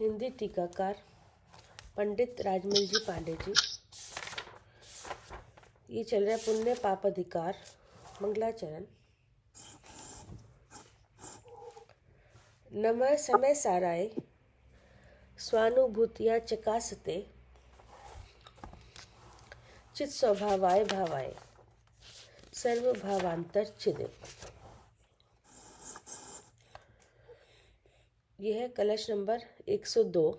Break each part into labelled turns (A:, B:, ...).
A: हिंदी टीकाकार पंडित राजमल जी पांडे जी। ये चल रहा है पुण्य पाप अधिकार मंगलाचरण। नमः समय साराय स्वानुभूतिया चकासते चित स्वभावाय भावाय सर्व भावांतर चिदे। यह है कलश नंबर 102।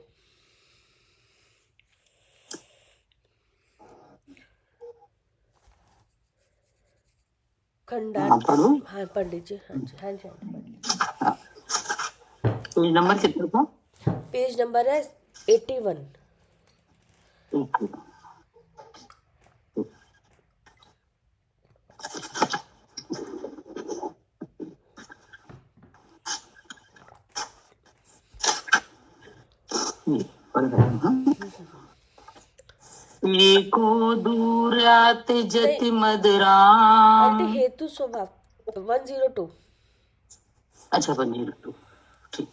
A: खंडान। हाँ पंडित जी, हाँ जी, हाँ जी, हाँ जी।
B: पेज नंबर कितना था?
A: पेज नंबर है 81।
B: एको दूरात जति
A: नहीं,
B: मदराम।
A: हेतु स्वभाव 102।
B: अच्छा 102, ठीक।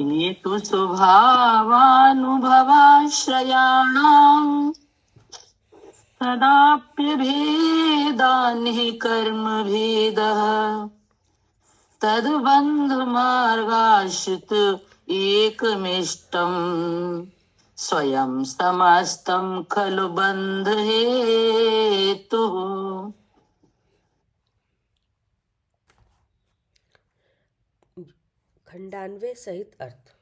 B: ये तो स्वभावानुभवाश्रयाणाम् तदाप्यभेदान् हि कर्मभेदः तद्बन्धुमार्गाश्रित एकमिष्टम् स्वयं समस्तं खलु बंध हेतुः।
A: खंडान्वय सहित अर्थ।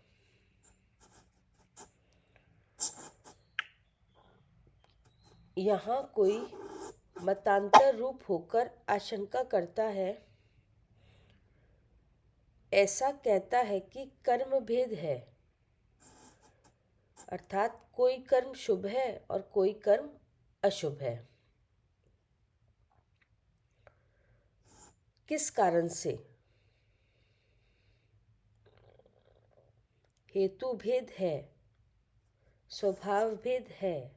A: यहाँ कोई मतांतर रूप होकर आशंका करता है, ऐसा कहता है कि कर्म भेद है, अर्थात कोई कर्म शुभ है और कोई कर्म अशुभ है। किस कारण से? हेतु भेद है, स्वभाव भेद है,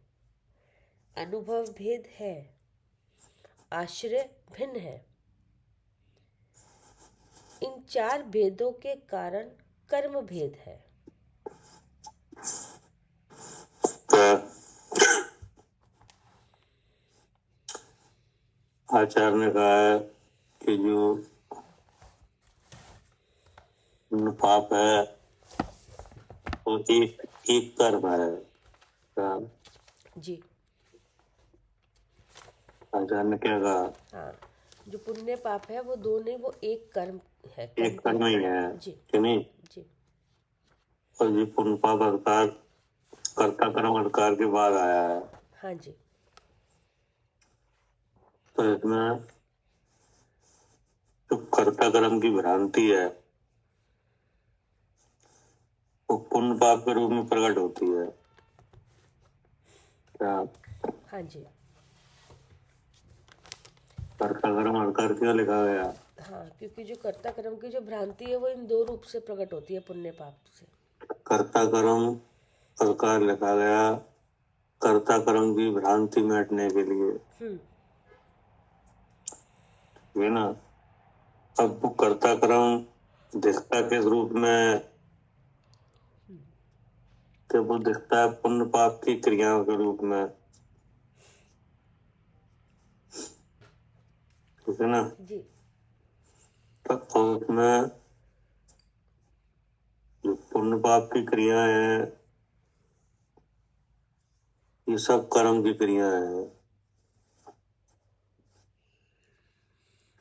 A: अनुभव भेद है, आश्रय भिन्न है। इन 4 भेदों के कारण कर्म भेद है।
C: आचार्य ने कहा है कि जो पाप है वो एक कर्म है।
A: जी,
C: आचार्य ने क्या कहा?
A: हाँ, जो पुण्य पाप है वो दो नहीं, वो एक कर्म है।
C: एक कर्म ही है
A: जी,
C: कि नहीं?
A: जी।
C: और ये पुण्य पाप अधिकार कर्ता कर्म अधिकार के बाद आया है।
A: हाँ जी।
C: तो इसमें जो कर्ता कर्म की भ्रांति है वो पुण्य पाप के रूप में प्रकट होती है क्या?
A: हाँ जी।
C: कर्ता कर्म अधिकार क्यों लिखा गया?
A: हाँ, क्योंकि जो कर्ता कर्म की जो भ्रांति है वो इन 2 रूप से प्रकट होती है, पुण्य पाप से।
C: कर्ता कर्म अधिकार लिखा गया कर्ता कर्म की भ्रांति मिटने के लिए, है ना? अब वो कर्ता कर्म दिखता किस रूप में? कि वो दिखता है पुण्य पाप की क्रियाओं के रूप में, ठीक है ना?
A: जी।
C: तब उसमें जो पुण्य पाप की क्रिया है ये सब कर्म की क्रिया है,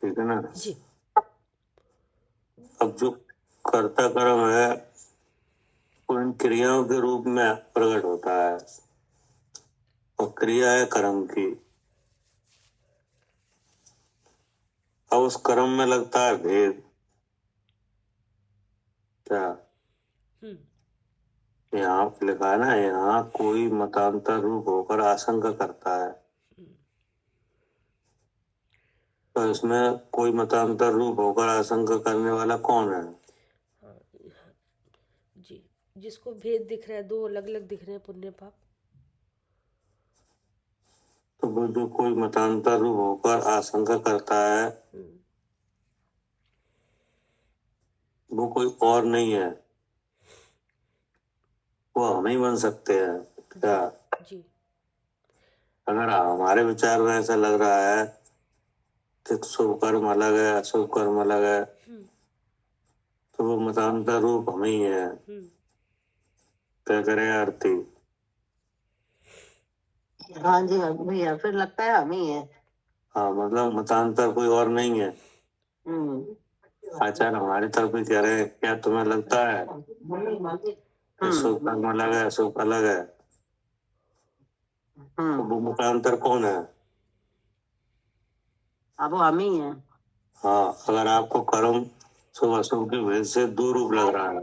C: ठीक है ना?
A: जी।
C: अब जो कर्ता कर्म है वो इन क्रियाओं के रूप में प्रकट होता है और क्रिया है कर्म की। अब उस कर्म में लगता है भेद क्या? यहाँ पे लिखा है ना, यहाँ कोई मतांतर रूप होकर आशंका करता है। तो इसमें कोई मतांतर रूप होकर आशंका करने वाला कौन है?
A: जी, जिसको भेद दिख रहा है, 2 अलग अलग दिख रहे हैं पुण्य पाप।
C: तो वो जो कोई मतांतर रूप होकर आशंका करता है वो कोई और नहीं है वो हम ही बन सकते हैं क्या?
A: जी।
C: अगर हमारे विचार में ऐसा लग रहा है कि शुभ कर्म अलग है, अशुभ कर्म अलग है, तो वो मतांतर रूप हम ही है। क्या करें आरती?
B: हाँ जी हाँ भैया, फिर लगता है हम ही है।
C: हाँ, मतलब मतांतर कोई और नहीं है। आचार्य हमारी तरफ भी कह रहे हैं, क्या तुम्हें लगता है कि शुभ कर्म अलग है, अशुभ अलग है? तो वो मतांतर कौन है?
B: अब वो हम ही है।
C: हाँ, अगर आपको कर्म शुभ अशुभ के भेद से दो रूप लग रहा है,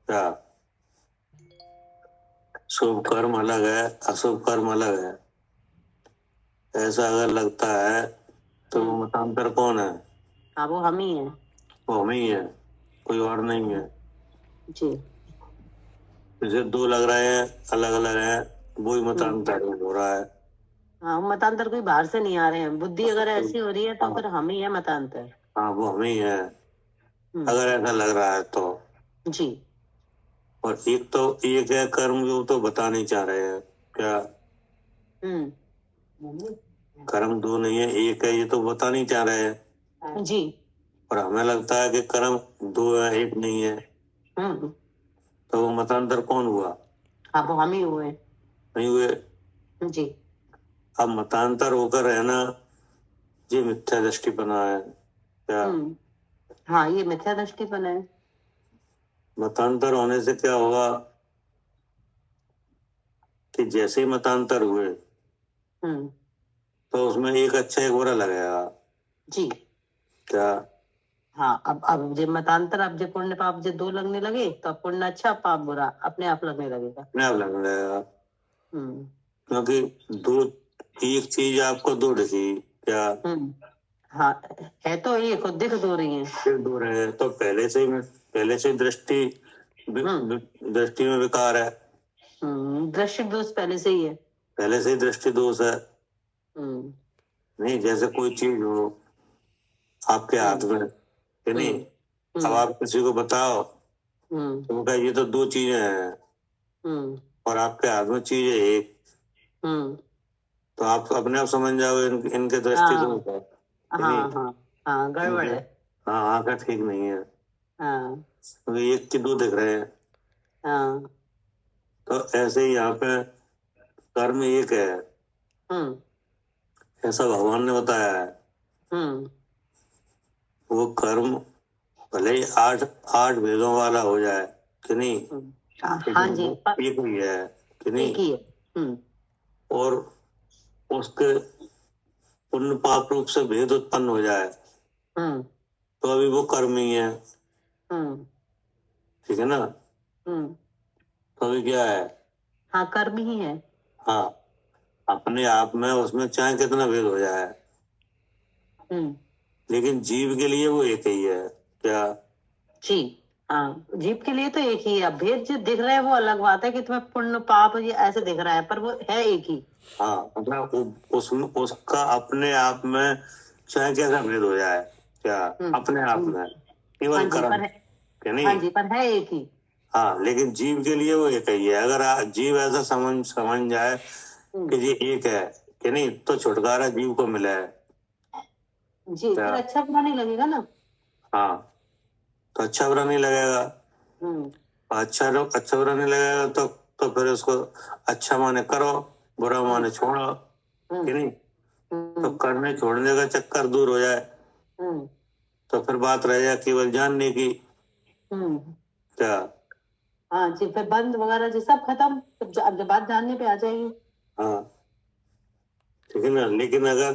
C: क्या शुभ कर्म अलग है, अशुभ कर्म अलग है, ऐसा अगर लगता है तो वो मतांतर कौन है?
B: हाँ वो हम ही है।
C: वो हम ही है, कोई और नहीं है।
B: जी।
C: जैसे दो लग रहे हैं, अलग अलग हैं, वही मतांतर हो रहा है।
B: हाँ, मतांतर कोई बाहर से नहीं आ रहे हैं। बुद्धि अगर ऐसी हो रही है तो फिर हम ही है मतांतर।
C: हाँ, वो हम ही है, अगर ऐसा लग रहा है तो।
B: जी।
C: और एक है कर्म जो तो बता नहीं चाह रहे हैं, क्या कर्म दो नहीं है, एक है, ये तो बता नहीं चाह रहे हैं।
B: जी।
C: और हमें लगता है कि कर्म दो है, एक नहीं है, तो वो मतांतर कौन हुआ?
B: हाँ वो हम ही हुए।
C: नहीं हुए।
B: जी।
C: अब मतांतर होकर रहना, ये मिथ्या दृष्टिपना है, क्या
B: हाँ ये मिथ्या दृष्टिपन है।
C: मतांतर होने से क्या होगा कि जैसे ही मतांतर हुए तो उसमें एक अच्छा एक बुरा लगेगा,
B: जी।
C: क्या
B: हाँ अब जब मतांतर, अब जब पुण्य पाप जब दो लगने लगे तो अब पुण्य अच्छा पाप बुरा अपने आप लगने लगेगा।
C: अपने आप लगने लगेगा? क्योंकि दो, एक चीज आपको दो दिखी, क्या
B: हाँ है तो एक और दिख दो रही है।
C: फिर दो रहे तो पहले से दृष्टि में विकार है।
B: दृश्य दोष पहले से ही है।
C: पहले से ही दृष्टि दोष है। नहीं, जैसे कोई चीज हो आपके हाथ में, कि नहीं, अब आप किसी को बताओ तो वो कहे ये तो दो चीजें हैं, और आपके हाथ में चीज है एक, तो आप अपने आप समझ जाओगे इनके दृष्टि दोष है, कि नहीं?
B: हाँ गड़बड़ है।
C: हाँ, आंखा ठीक नहीं है,
B: हाँ
C: क्योंकि एक की दो दिख रहे हैं। तो ऐसे ही यहाँ पे कर्म एक है, ऐसा भगवान ने बताया है। वो कर्म भले ही आठ आठ भेदों वाला हो जाए, कि नहीं,
B: हाँ जी
C: एक ही है, कि नहीं?
B: एक ही है।
C: और उसके पुण्य पाप रूप से भेद उत्पन्न हो जाए तो अभी वो कर्म ही है, ठीक है ना? तो अभी क्या है?
B: हाँ कर्म ही है।
C: हाँ, अपने आप में उसमें चाहे कितना भेद हो जाए, लेकिन जीव के लिए वो एक ही है, क्या
B: जी। हाँ जीव के लिए तो एक ही है। भेद जो दिख रहा है वो अलग बात है कि तुम्हें पुण्य पाप ये ऐसे दिख रहा है, पर वो है एक ही।
C: हाँ, मतलब उसमें उसका अपने आप में चाहे कैसा भेद हो जाए, क्या अपने आप में केवल
B: हाँ जी
C: कर्म,
B: पर है।
C: कि नहीं?
B: हाँ जी पर है एक ही।
C: हाँ, लेकिन जीव के लिए वो एक ही है। अगर जीव ऐसा समझ जाए कि ये एक है, कि नहीं, तो छुटकारा जीव को मिला है।
B: जी फिर अच्छा बुरा नहीं लगेगा ना।
C: हाँ, तो अच्छा बुरा नहीं लगेगा। अच्छा बुरा नहीं लगेगा तो फिर उसको अच्छा माने करो, बुरा माने छोड़ो, कि नहीं? तो करने छोड़ने का चक्कर दूर हो जाए तो फिर बात रह जाए केवल जानने की, क्या
B: हाँ जी फिर बंद वगैरह जी सब खत्म। अब जब बात जानने पे आ जाएगी।
C: हाँ, ठीक है ना? लेकिन अगर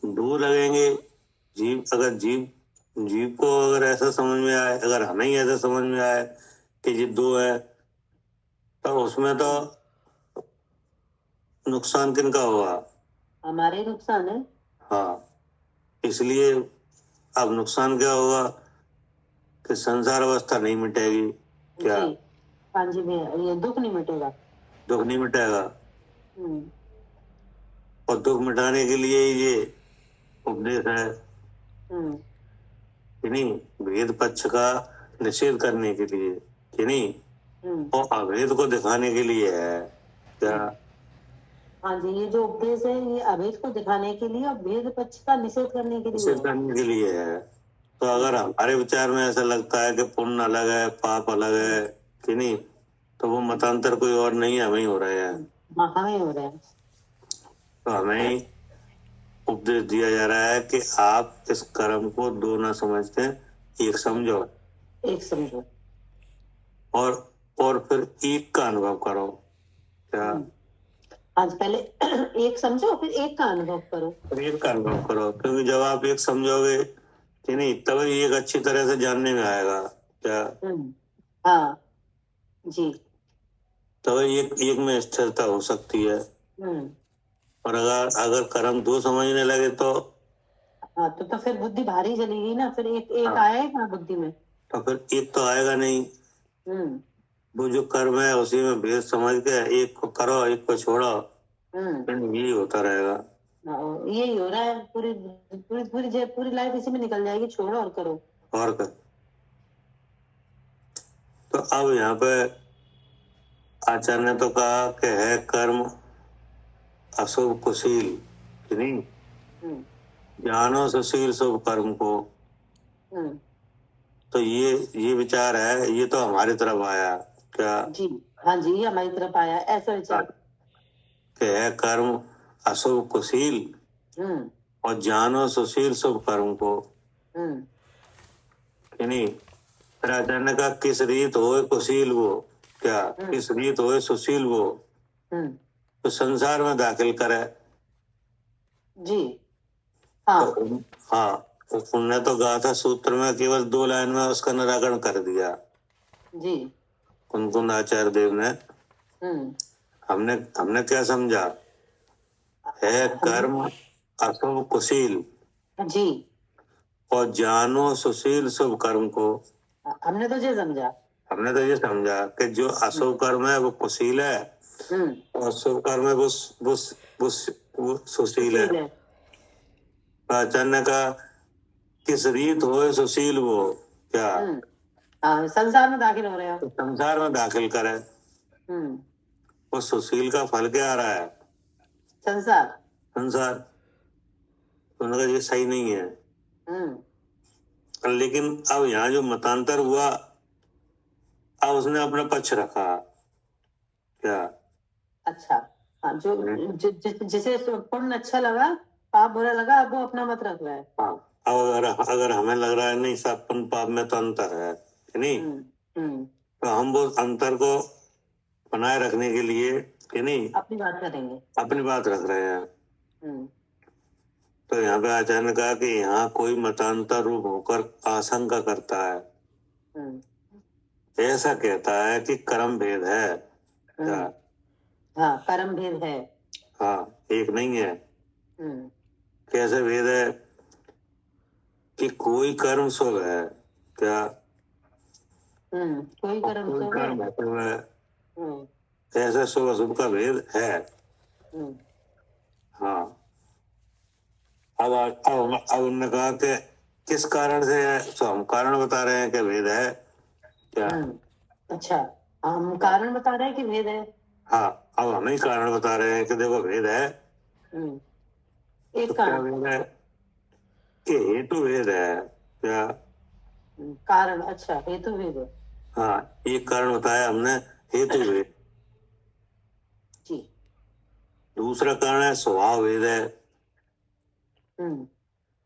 C: दो लगेंगे, जीव को अगर ऐसा समझ में आए, अगर हमें ही ऐसा समझ में आए कि ये दो है, तो उसमें तो नुकसान किनका होगा?
B: हमारे ही नुकसान है।
C: हाँ, इसलिए अब नुकसान क्या होगा कि संसार अवस्था नहीं मिटेगी, क्या
B: जी हाँ जी भैया ये दुख नहीं मिटेगा।
C: दुख नहीं मिटेगा? और दुख मिटाने के लिए ही ये उपदेश है, कि नहीं, भेद पक्ष का निषेध करने के लिए, कि नहीं? और अभेद को दिखाने के लिए है क्या?
B: हाँ जी, ये जो उपदेश है ये अभेद को दिखाने के लिए और भेद पक्ष का निषेध करने के लिए
C: निषेध
B: है।
C: करने के लिए है। तो अगर हमारे विचार में ऐसा लगता है कि पुण्य अलग है, पाप अलग है कि नहीं, तो वो मतांतर कोई और नहीं, हमें ही हो रहे हैं।
B: हाँ, हमें हो रहा है।
C: तो हमें उपदेश दिया जा रहा है कि आप इस कर्म को दो न समझते एक समझो,
B: एक समझो
C: और फिर एक का अनुभव करो क्या?
B: आज पहले एक समझो फिर एक का अनुभव करो।
C: फिर एक का अनुभव करो, क्योंकि जब आप एक समझोगे कि नहीं, तभी एक अच्छी तरह से जानने में आएगा क्या?
B: हाँ जी।
C: तभी एक में स्थिरता हो सकती है। और अगर कर्म दो समझने लगे तो
B: हाँ, तो फिर बुद्धि भारी चलेगी ना, फिर एक
C: हाँ।
B: आएगा बुद्धि में,
C: तो फिर एक तो आएगा नहीं। वो जो कर्म है उसी में भेद समझ के एक को करो, एक को छोड़ो, यही होता रहेगा।
B: यही हो रहा है। पूरी पूरी पूरी पूरी लाइफ इसी में निकल जाएगी, छोड़ो और करो
C: और कर। तो अब यहाँ पे आचार्य ने तो कहा कि है कर्म अशुभ कुशील कि नहीं, जानो सुशील शुभ कर्म को। तो ये विचार है, ये तो हमारी तरफ आया क्या?
B: जी हाँ जी, ये हमारी तरफ आया ऐसा विचार
C: कि है कर्म अशुभ कुशील और जानो सुशील शुभ कर्म को कि नहीं। फिर आचार्य ने कहा किस रीत होए कुशील वो क्या, किस रीत होए सुशील वो, तो संसार में दाखिल करे
B: जी। हाँ
C: तो, हाँ तो उनने तो गाथा सूत्र में केवल 2 लाइन में उसका निराकरण कर दिया
B: जी।
C: कुंकुंद आचार्य देव ने। हमने क्या समझा है कर्म अशुभ कुशील
B: जी,
C: और जानो सुशील शुभ कर्म को।
B: हमने तो ये समझा
C: कि जो अशुभ कर्म है वो कुशील है और शुभ कर्म है वो सुशील है। आचार्य का किस रीत होए सुशील वो क्या,
B: संसार में दाखिल हो रहे हो,
C: संसार में दाखिल करे। वो सुशील का फल क्या आ रहा है? संसार। तो उन्होंने कहा ये सही नहीं है। लेकिन अब यहाँ जो मतांतर हुआ, अब उसने अपना पक्ष रखा क्या?
B: अच्छा। हाँ, जिसे पुण्य अच्छा लगा, पाप बुरा लगा, अब वो अपना मत रख रहा है।
C: हाँ, अब अगर हमें लग रहा है नहीं सब पुण्य पाप में तो अंतर है कि नहीं, तो हम वो अंतर को बनाए रखने के लिए कि नहीं
B: अपनी बात करेंगे,
C: अपनी बात रख रहे हैं। तो यहाँ पे आचार्य ने कहा कि यहाँ कोई मतांतर रूप होकर आशंका करता है, ऐसा कहता है कि कर्म भेद है क्या?
B: हाँ, कर्म भेद है।
C: हाँ, एक नहीं है। कैसे भेद है? कि कोई कर्म शुभ है क्या?
B: कोई कर्म शुभ है।
C: ऐसा शुभ अशुभ का भेद है। हाँ। अब उन्होंने कहा कि किस कारण से है, तो हम कारण बता रहे हैं कि भेद है क्या?
B: अच्छा, हम कारण बता रहे हैं कि भेद है।
C: हाँ, अब हम ही कारण बता रहे हैं कि देखो भेद है।
B: एक
C: तो
B: कारण
C: भेद है कि हेतु भेद है क्या?
B: कारण, अच्छा, हेतु भेद है।
C: हाँ, एक कारण बताया हमने हेतु भेद।
B: जी।
C: दूसरा कारण है स्वभाव भेद है।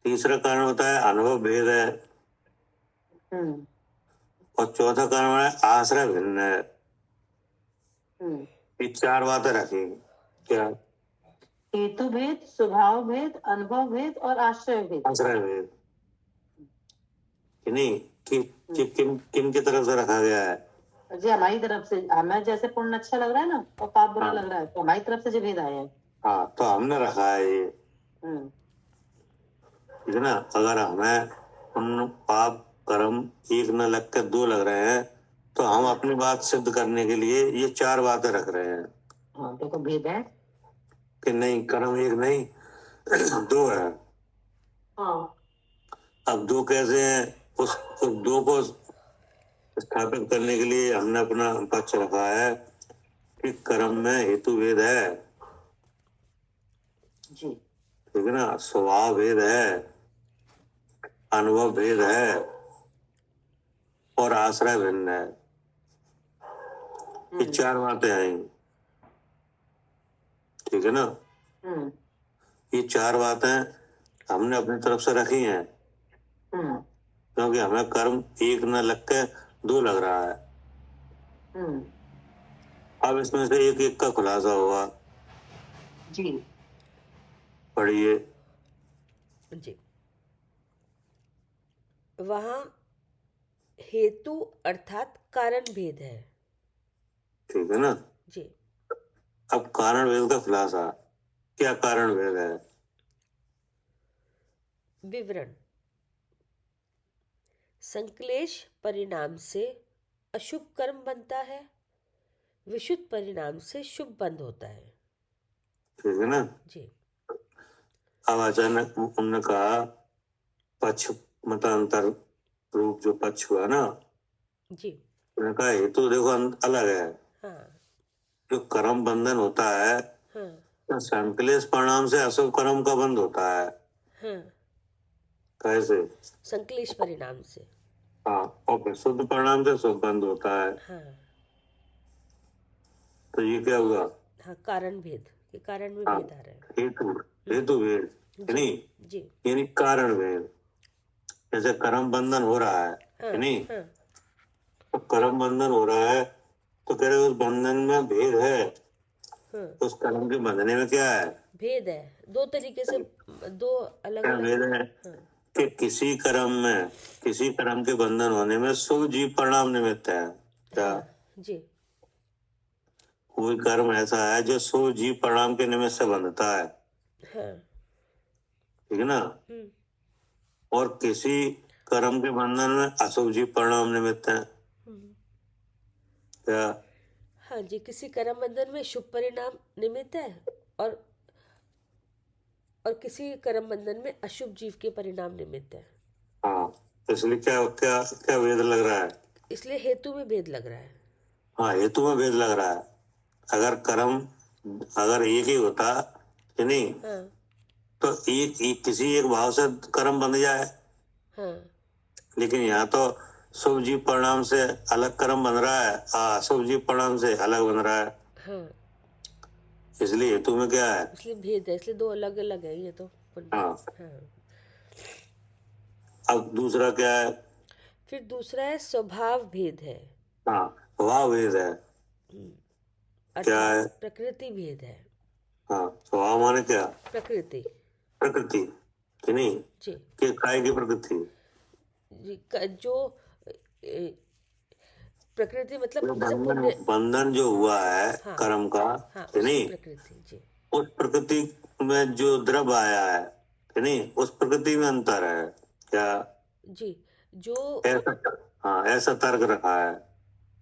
C: तीसरा कारण होता है अनुभव भेद है। और चौथा कारण है आश्रय भिन्न है। ये 4 बातें रखेंगे क्या?
B: हेतु भेद, स्वभाव भेद, अनुभव भेद और आश्रय भेद।
C: आश्रय भेद कि नहीं कि किन किन की तरफ से रखा गया है?
B: जी, हमारी तरफ से। हमें जैसे पुण्य अच्छा लग रहा है ना और पाप बुरा लग रहा है, तो हमारी तरफ से जो भेद आया है।
C: हाँ, तो हमने रखा है ये, ठीक है ना। अगर हमें पुण्य पाप कर्म एक न लग के 2 लग रहे हैं, तो हम अपनी बात सिद्ध करने के लिए ये 4 बातें रख रहे हैं।
B: हाँ, देखो भेद है
C: कि नहीं, कर्म एक नहीं 2 है।
B: हाँ।
C: अब 2 कैसे हैं? उस 2 को स्थापित करने के लिए हमने अपना पक्ष रखा है कि कर्म में हेतु भेद है,
B: जी,
C: ठीक है ना, स्वभाव भेद है, अनुभव भेद है और आश्रय भिन्न है। ये चार बातें आई, ठीक है ना। ये चार बातें हमने अपनी तरफ से रखी हैं, क्योंकि हमें कर्म एक न लग के दो लग रहा है। अब इसमें से एक एक का खुलासा हुआ,
B: जी,
C: पढ़िए।
A: जी। वहाँ हेतु अर्थात कारण भेद है।
C: ठीक है ना।
A: जी।
C: अब कारण भेद का खुलासा, क्या कारण भेद है?
A: विवरण: संक्लेश परिणाम से अशुभ कर्म बनता है, विशुद्ध परिणाम से शुभ बंध होता है।
C: ठीक है ना।
A: जी।
C: अब अचानक उन्होंने कहा पक्ष मतांतर रूप जो पक्ष हुआ ना,
A: जी।
C: उन्होंने कहा हेतु देखो अलग है।
A: हाँ।
C: जो कर्म बंधन होता है,
A: हाँ।
C: तो संक्लेश परिणाम से अशुभ कर्म का बंध होता है।
A: हाँ।
C: कैसे?
A: संक्लेश परिणाम से।
C: हाँ, और विशुद्ध परिणाम से शुभ बंध होता है।
A: हाँ।
C: तो ये क्या हुआ?
A: हाँ, कारण भेद, ये कारण में
C: हाँ,
A: भेद आ रहा है।
C: हेतु भेद,
A: जी। जी।
C: यानी कारण भेद। जैसे कर्म बंधन हो रहा है,
A: हाँ।
C: नहीं?
A: हाँ।
C: तो कर्म बंधन हो रहा है तो कह रहे उस बंधन में भेद है।
A: हाँ।
C: उस कर्म के बंधने में क्या है?
A: भेद है। दो तरीके से, दो अलग
C: क्या
A: अलग।
C: भेद है?
A: हाँ।
C: कि किसी कर्म के बंधन होने में शुभ जीव परिणाम निमित्त है। क्या?
A: हाँ। जी।
C: कोई कर्म ऐसा है जो शुभ जीव परिणाम के निमित्त से बंधता है,
A: हाँ।
C: ठीक है ना। और किसी कर्म के बंधन में अशुभ जीव परिणाम निमित्त है। क्या?
A: हाँ जी, किसी कर्म बंधन में शुभ परिणाम निमित्त है और किसी कर्म बंधन में अशुभ जीव के परिणाम निमित्त है।
C: हाँ, इसलिए क्या क्या क्या भेद लग रहा है?
A: इसलिए हेतु में भेद लग रहा है।
C: हाँ, हेतु में भेद लग रहा है। अगर एक ही होता कि नहीं,
A: हाँ।
C: तो किसी एक भाव से कर्म बंध जाए।
A: हाँ।
C: लेकिन यहाँ तो शुभ जीव परिणाम से अलग कर्म बन रहा है, अशुभ जीव परिणाम से अलग बन रहा है।
A: हाँ।
C: इसलिए हेतु में क्या है?
A: इसलिए भेद है, इसलिए दो अलग अलग है ये तो।
C: हाँ।
A: हाँ।
C: अब दूसरा क्या है?
A: फिर दूसरा है स्वभाव भेद है।
C: हाँ, स्वभाव भेद है। क्या है?
A: प्रकृति भेद है।
C: हाँ, स्वभाव माने क्या?
A: प्रकृति।
C: प्रकृति कि नहीं?
A: जी।
C: कि काय की प्रकृति?
A: जो प्रकृति मतलब जैसे
C: बंधन जो हुआ है,
A: हाँ,
C: कर्म का,
A: हाँ,
C: कि नहीं?
A: प्रकृति। जी।
C: उस प्रकृति में जो द्रव्य आया है, कि नहीं, उस प्रकृति में अंतर है। क्या?
A: जी। जो
C: ऐसा तर्क रखा है।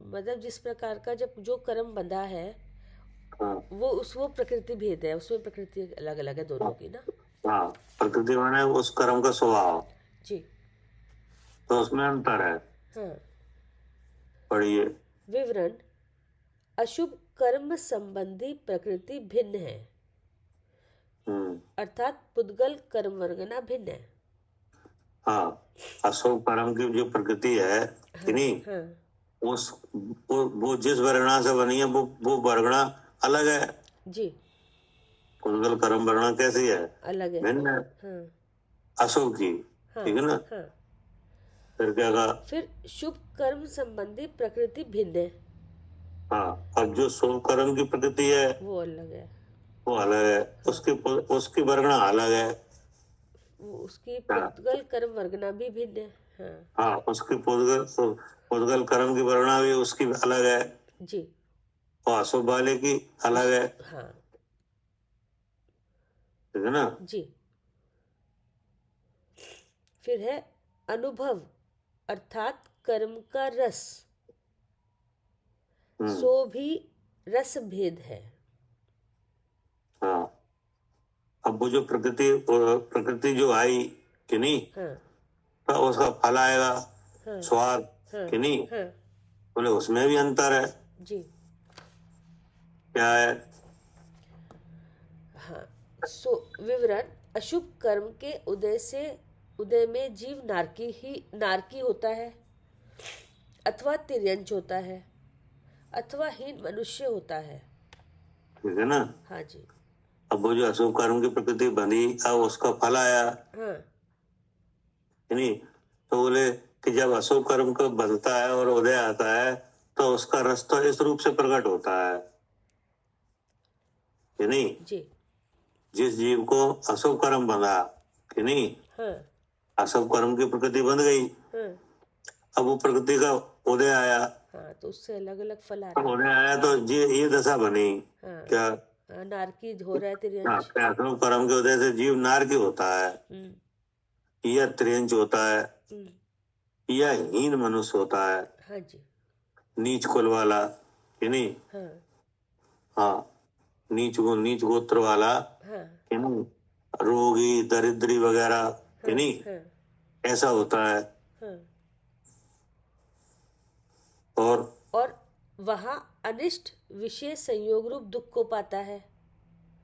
A: मतलब जिस प्रकार का जब जो कर्म बंधा है,
C: हाँ,
A: वो प्रकृति भेद है, उसमें प्रकृति अलग अलग है दोनों की ना।
C: हाँ, प्रकृति माने उस कर्म का स्वभाव।
A: जी।
C: तो उसमें अंतर है।
A: हाँ।
C: पढ़िए।
A: विवरण: अशुभ कर्म संबंधी प्रकृति भिन्न है, अर्थात पुद्गल कर्म वर्गना भिन्न है।
C: हाँ, अशुभ कर्म की जो प्रकृति है, कि नहीं,
A: हाँ।
C: वो जिस वर्णा से बनी है वो वर्णा अलग है।
A: जी।
C: पुद्गल कर्म वर्णा कैसी है?
A: अलग है।
C: भिन्न है।
A: हाँ।
C: अशुभ की।
A: हाँ।
C: ठीक है ना।
A: हाँ।
C: फिर क्या कहा?
A: फिर शुभ कर्म संबंधी प्रकृति भिन्न है।
C: हाँ, अब जो शुभ कर्म की प्रकृति है
A: वो अलग है।
C: वो अलग है। हाँ। उसकी वर्णा अलग है।
A: उसकी पुद्गल कर्म वर्गना भी भिन्न है। हाँ।
C: हाँ, उसकी पुद्गल कर्म की वर्णा भी उसकी अलग है।
A: जी।
C: और अशुभ वाले की अलग है।
A: हाँ।
C: ठीक है ना।
A: जी। फिर है अनुभव अर्थात कर्म का रस, सो भी रस भेद है।
C: हाँ, अब वो जो प्रकृति जो आई, कि नहीं,
A: हाँ।
C: तो उसका फल आएगा।
A: हाँ।
C: स्वाद,
A: हाँ।
C: कि नहीं,
A: हाँ।
C: बोले उसमें भी अंतर है।
A: जी।
C: क्या है?
A: हाँ, सो विवरण, अशुभ कर्म के उदय में जीव नारकी होता है, अथवा तिर्यंच होता है, अथवा हीन मनुष्य होता है।
C: ठीक है ना?
A: हाँ जी।
C: अब वो जो अशुभ कर्म की प्रकृति बनी, अब उसका फल आया,
A: हाँ
C: है नहीं? तो बोले कि जब अशुभ कर्म का बनता है और उदय आता है तो उसका रस तो इस रूप से प्रकट होता है नहीं?
A: जी।
C: जिस जीव को अशुभ कर्म बना, कि नहीं,
A: हाँ
C: अशुभ कर्म की प्रकृति बन गई,
A: हाँ
C: अब वो प्रकृति का उदय आया,
A: हाँ, तो उससे अलग अलग फल आ
C: तो
A: रहे हैं।
C: उदय आया तो ये दशा बनी।
A: हाँ
C: क्या?
A: हाँ, नारकी हो रहा है, तिर्यंच।
C: अशुभ कर्म के उदय से जीव नारकी होता है,
A: हम्म
C: या त्रियंच होता है,
A: हम्म,
C: या हीन मनुष्य होता है,
A: हाँ जी।
C: नीच कुल वाला, कि नहीं?
A: हाँ
C: हाँ, नीच गोत्र वाला,
A: हाँ
C: कि नहीं, रोगी, दरिद्री वगैरह, कि
A: हाँ
C: नहीं,
A: हाँ
C: ऐसा होता है।
A: हाँ।
C: और
A: और वहाँ अनिष्ट विषय संयोग रूप दुख को पाता है।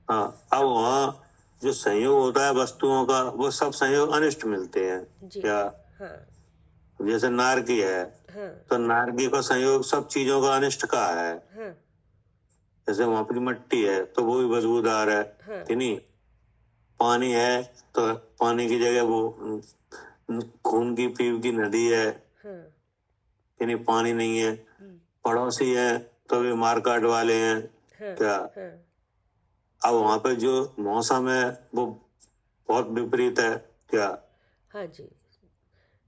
C: हाँ, अब वहाँ जो संयोग होता है वस्तुओं का, वो सब संयोग अनिष्ट मिलते हैं।
A: जी।
C: क्या?
A: हाँ
C: जैसे नारकी है,
A: हाँ
C: तो नारकी का संयोग सब चीजों का अनिष्ट का है।
A: हाँ
C: जैसे वहां पर मट्टी है तो वो भी बदबूदार है,
A: हाँ
C: कि नहीं? पानी है तो पानी की जगह वो खून की पीव की नदी है,
A: हाँ
C: कि नहीं, पानी नहीं है।
A: हम्म,
C: पड़ोसी है तो वे मारकाट वाले हैं।
A: हाँ
C: क्या?
A: हाँ
C: अब वहां पे जो मौसम है वो बहुत विपरीत है। क्या?
A: हाँ जी।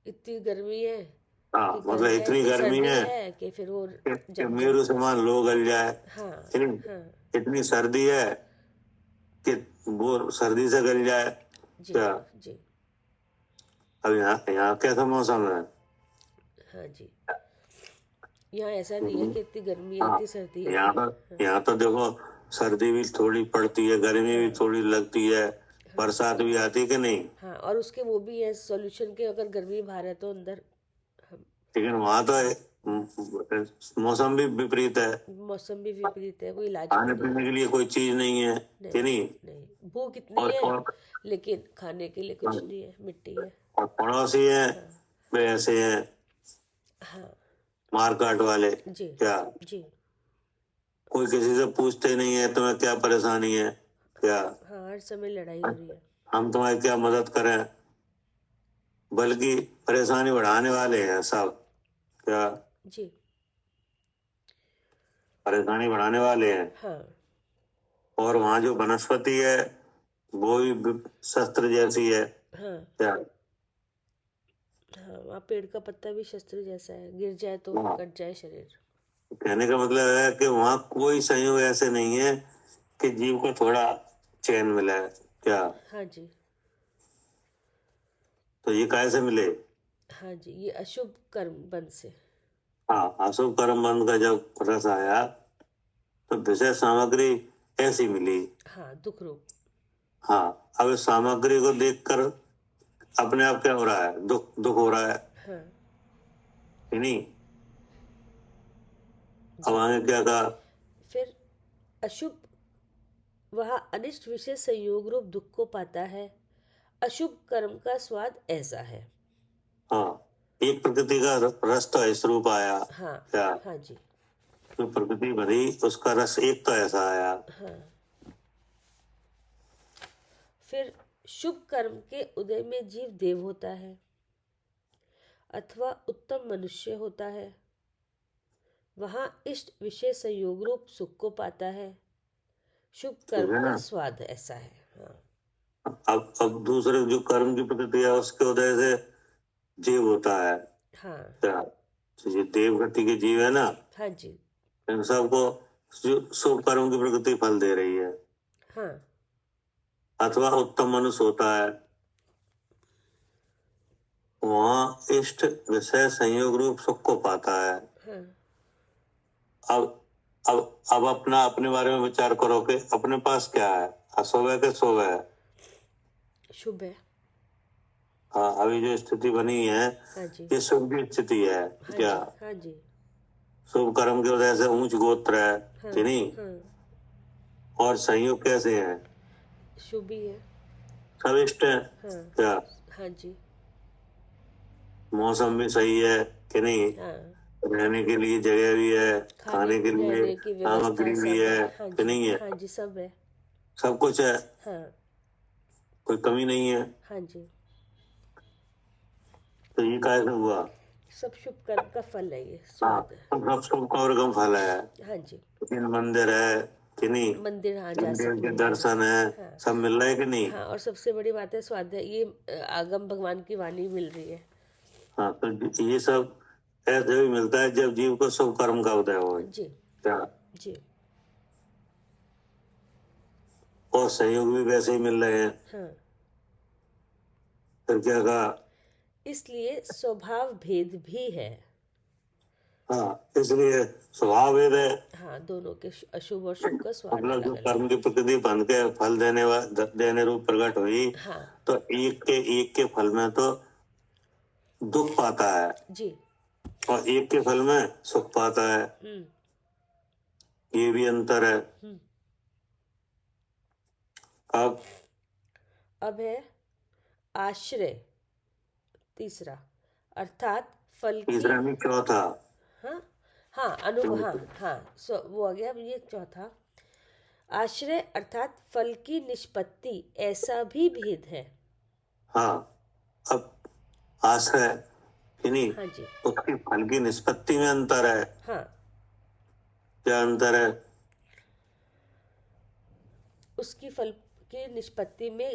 A: इतनी गर्मी है
C: हाँ,
A: कि
C: मतलब
A: गल जाए,
C: इतनी
A: इतनी
C: गर्मी
A: सर्दी
C: है
A: है कि फिर वो
C: कि
A: जम जाए।
C: मेरू समान लो गल जाए,
A: हाँ
C: कि नहीं?
A: हाँ
C: इतनी सर्दी है कि वो सर्दी से गल जाए।
A: जी
C: क्या?
A: जी।
C: अब यहाँ यहाँ कैसा मौसम है?
A: हाँ जी, यहाँ ऐसा नहीं है कि इतनी गर्मी है,
C: हाँ,
A: इतनी सर्दी है
C: यहाँ
A: कि।
C: पर यहाँ तो देखो, सर्दी भी थोड़ी पड़ती है, गर्मी भी
A: हाँ
C: थोड़ी लगती है, बरसात भी आती है, कि नहीं?
A: हाँ, और उसके वो भी है सॉल्यूशन के, अगर गर्मी बाहर है तो अंदर हम
C: लेकिन वहां तो मौसम भी विपरीत है,
A: मौसम भी विपरीत है, कोई इलाज भी
C: खाने
A: नहीं
C: पीने
A: है।
C: के लिए कोई चीज नहीं है, कि
A: नहीं
C: नहीं?
A: नहीं, भूख इतनी है
C: और
A: लेकिन खाने के लिए कुछ नहीं है, मिट्टी है।
C: और पड़ोसी हैं,
A: हाँ
C: वे ऐसे हैं,
A: हाँ
C: मारकाट वाले।
A: जी
C: क्या?
A: जी।
C: कोई किसी से पूछते नहीं है तुम्हें क्या परेशानी है। क्या?
A: हाँ, हर समय लड़ाई हो रही है।
C: हम तुम्हारी क्या मदद करें, बल्कि परेशानी बढ़ाने वाले हैं सब। क्या?
A: जी।
C: परेशानी बढ़ाने वाले हैं।
A: हाँ
C: और वहां जो वनस्पति है वो भी शस्त्र जैसी है।
A: हाँ
C: क्या?
A: हाँ, वहाँ पेड़ का पत्ता भी शस्त्र जैसा है, गिर जाए तो
C: हाँ,
A: कट जाए शरीर।
C: कहने का मतलब है कि वहां कोई संयोग ऐसे नहीं है कि जीव को थोड़ा चैन मिला है। क्या?
A: हाँ जी।
C: तो ये कैसे मिले?
A: हाँ जी, ये अशुभ कर्म बंध से।
C: हाँ, अशुभ कर्म बंध का जब रस आया तो विषय सामग्री ऐसी मिली।
A: हाँ, दुख रूप।
C: हाँ, अब इस सामग्री को देखकर अपने आप क्या हो रहा है? दुख दुख हो रहा है,
A: हाँ
C: कि नहीं? अब
A: जी।
C: आगे क्या कहा?
A: फिर अशुभ, वह अनिष्ट विषय संयोग रूप दुख को पाता है। अशुभ कर्म का स्वाद ऐसा है।
C: हाँ, एक प्रकृति का रस तो इस रूप आया।
A: हाँ
C: क्या?
A: हाँ जी।
C: जो प्रकृति बनी उसका रस एक तो ऐसा आया।
A: हाँ, फिर शुभ कर्म के उदय में जीव देव होता है, अथवा उत्तम मनुष्य होता है। वहाँ इष्ट विषय संयोग रूप सुख को पाता है। शुभ
C: ठीक
A: कर्म
C: है
A: का
C: ना?
A: स्वाद ऐसा है। हाँ
C: अब दूसरे जो कर्म की प्रकृति है उसके उदय से जीव होता है।
A: हाँ
C: क्या? तो ये देव गति के जीव है ना,
A: हाँ जी।
C: इन सबको जो शुभ कर्म की प्रकृति फल दे रही है।
A: हाँ
C: अथवा उत्तम मनुष्य होता है, वहाँ इष्ट विषय संयोग रूप सुख को पाता है।
A: हाँ
C: अब अब अपना अपने बारे में विचार करो कि अपने पास क्या है, अशुभ है कि शुभ है?
A: शुभ है।
C: हाँ, अभी जो स्थिति बनी है
A: हाँ जी
C: ये शुभ की स्थिति है।
A: हाँ
C: क्या?
A: जी हाँ जी
C: शुभ कर्म की वजह से ऊंच गोत्र है
A: हाँ,
C: कि नहीं।
A: हाँ,
C: और संयोग कैसे है,
A: शुभ ही है।
C: सब इष्ट है
A: हाँ,
C: क्या।
A: हाँ जी,
C: मौसम भी सही है कि नहीं,
A: हाँ,
C: रहने के लिए जगह भी है, खाने के लिए
A: रहने की व्यवस्था
C: सामग्री भी
A: सब है।
C: है
A: हाँ
C: कि
A: जी,
C: नहीं है,
A: हाँ जी, सब है।
C: सब कुछ है,
A: हाँ,
C: कोई कमी नहीं है।
A: हाँ जी,
C: तो ये कैसे हुआ।
A: सब शुभ कर्म का फल है ये,
C: हाँ,
A: स्वाद है।
C: सब शुभ और कम फल है।
A: हाँ जी,
C: लेकिन मंदिर है कि नहीं,
A: मंदिर हाँ जा
C: मंदिर
A: सकते
C: के
A: हैं।
C: दर्शन है,
A: हाँ,
C: सब मिल रहा है कि नहीं।
A: हाँ, और सबसे बड़ी बात है स्वाद है ये, आगम भगवान की वाणी मिल रही है।
C: हाँ, तो ये सब ऐसे भी मिलता है जब जीव को शुभ कर्म का उदय हो
A: जी,
C: क्या।
A: जी,
C: और सहयोग भी वैसे ही मिल रहे हैं।
A: हाँ,
C: फिर क्या कहा।
A: इसलिए स्वभाव भेद भी है।
C: हाँ, इसलिए स्वभाव भेद है।
A: हाँ, दोनों के अशुभ और शुभ का स्वाद
C: मतलब जो
A: अलग अलग।
C: कर्म की प्रकृति बन के फल देने रूप प्रकट हुई,
A: हाँ
C: तो एक के फल में तो दुख पाता है
A: जी,
C: और एक के फल में सुख पाता है,
A: हम्म,
C: ये भी अंतर है।
A: हम्म।
C: अब
A: है आश्रय, तीसरा, अर्थात फल की।
C: तीसरा नहीं, चौथा।
A: हाँ, हाँ, हाँ, हाँ, वो आ गया। अब ये चौथा, आश्रय अर्थात फल की निष्पत्ति, ऐसा भी भेद है।
C: हाँ, अब आश्रय कि नहीं,
A: हाँ जी,
C: उसकी फल की निष्पत्ति में अंतर है।
A: हाँ,
C: क्या अंतर है।
A: उसकी फल की निष्पत्ति में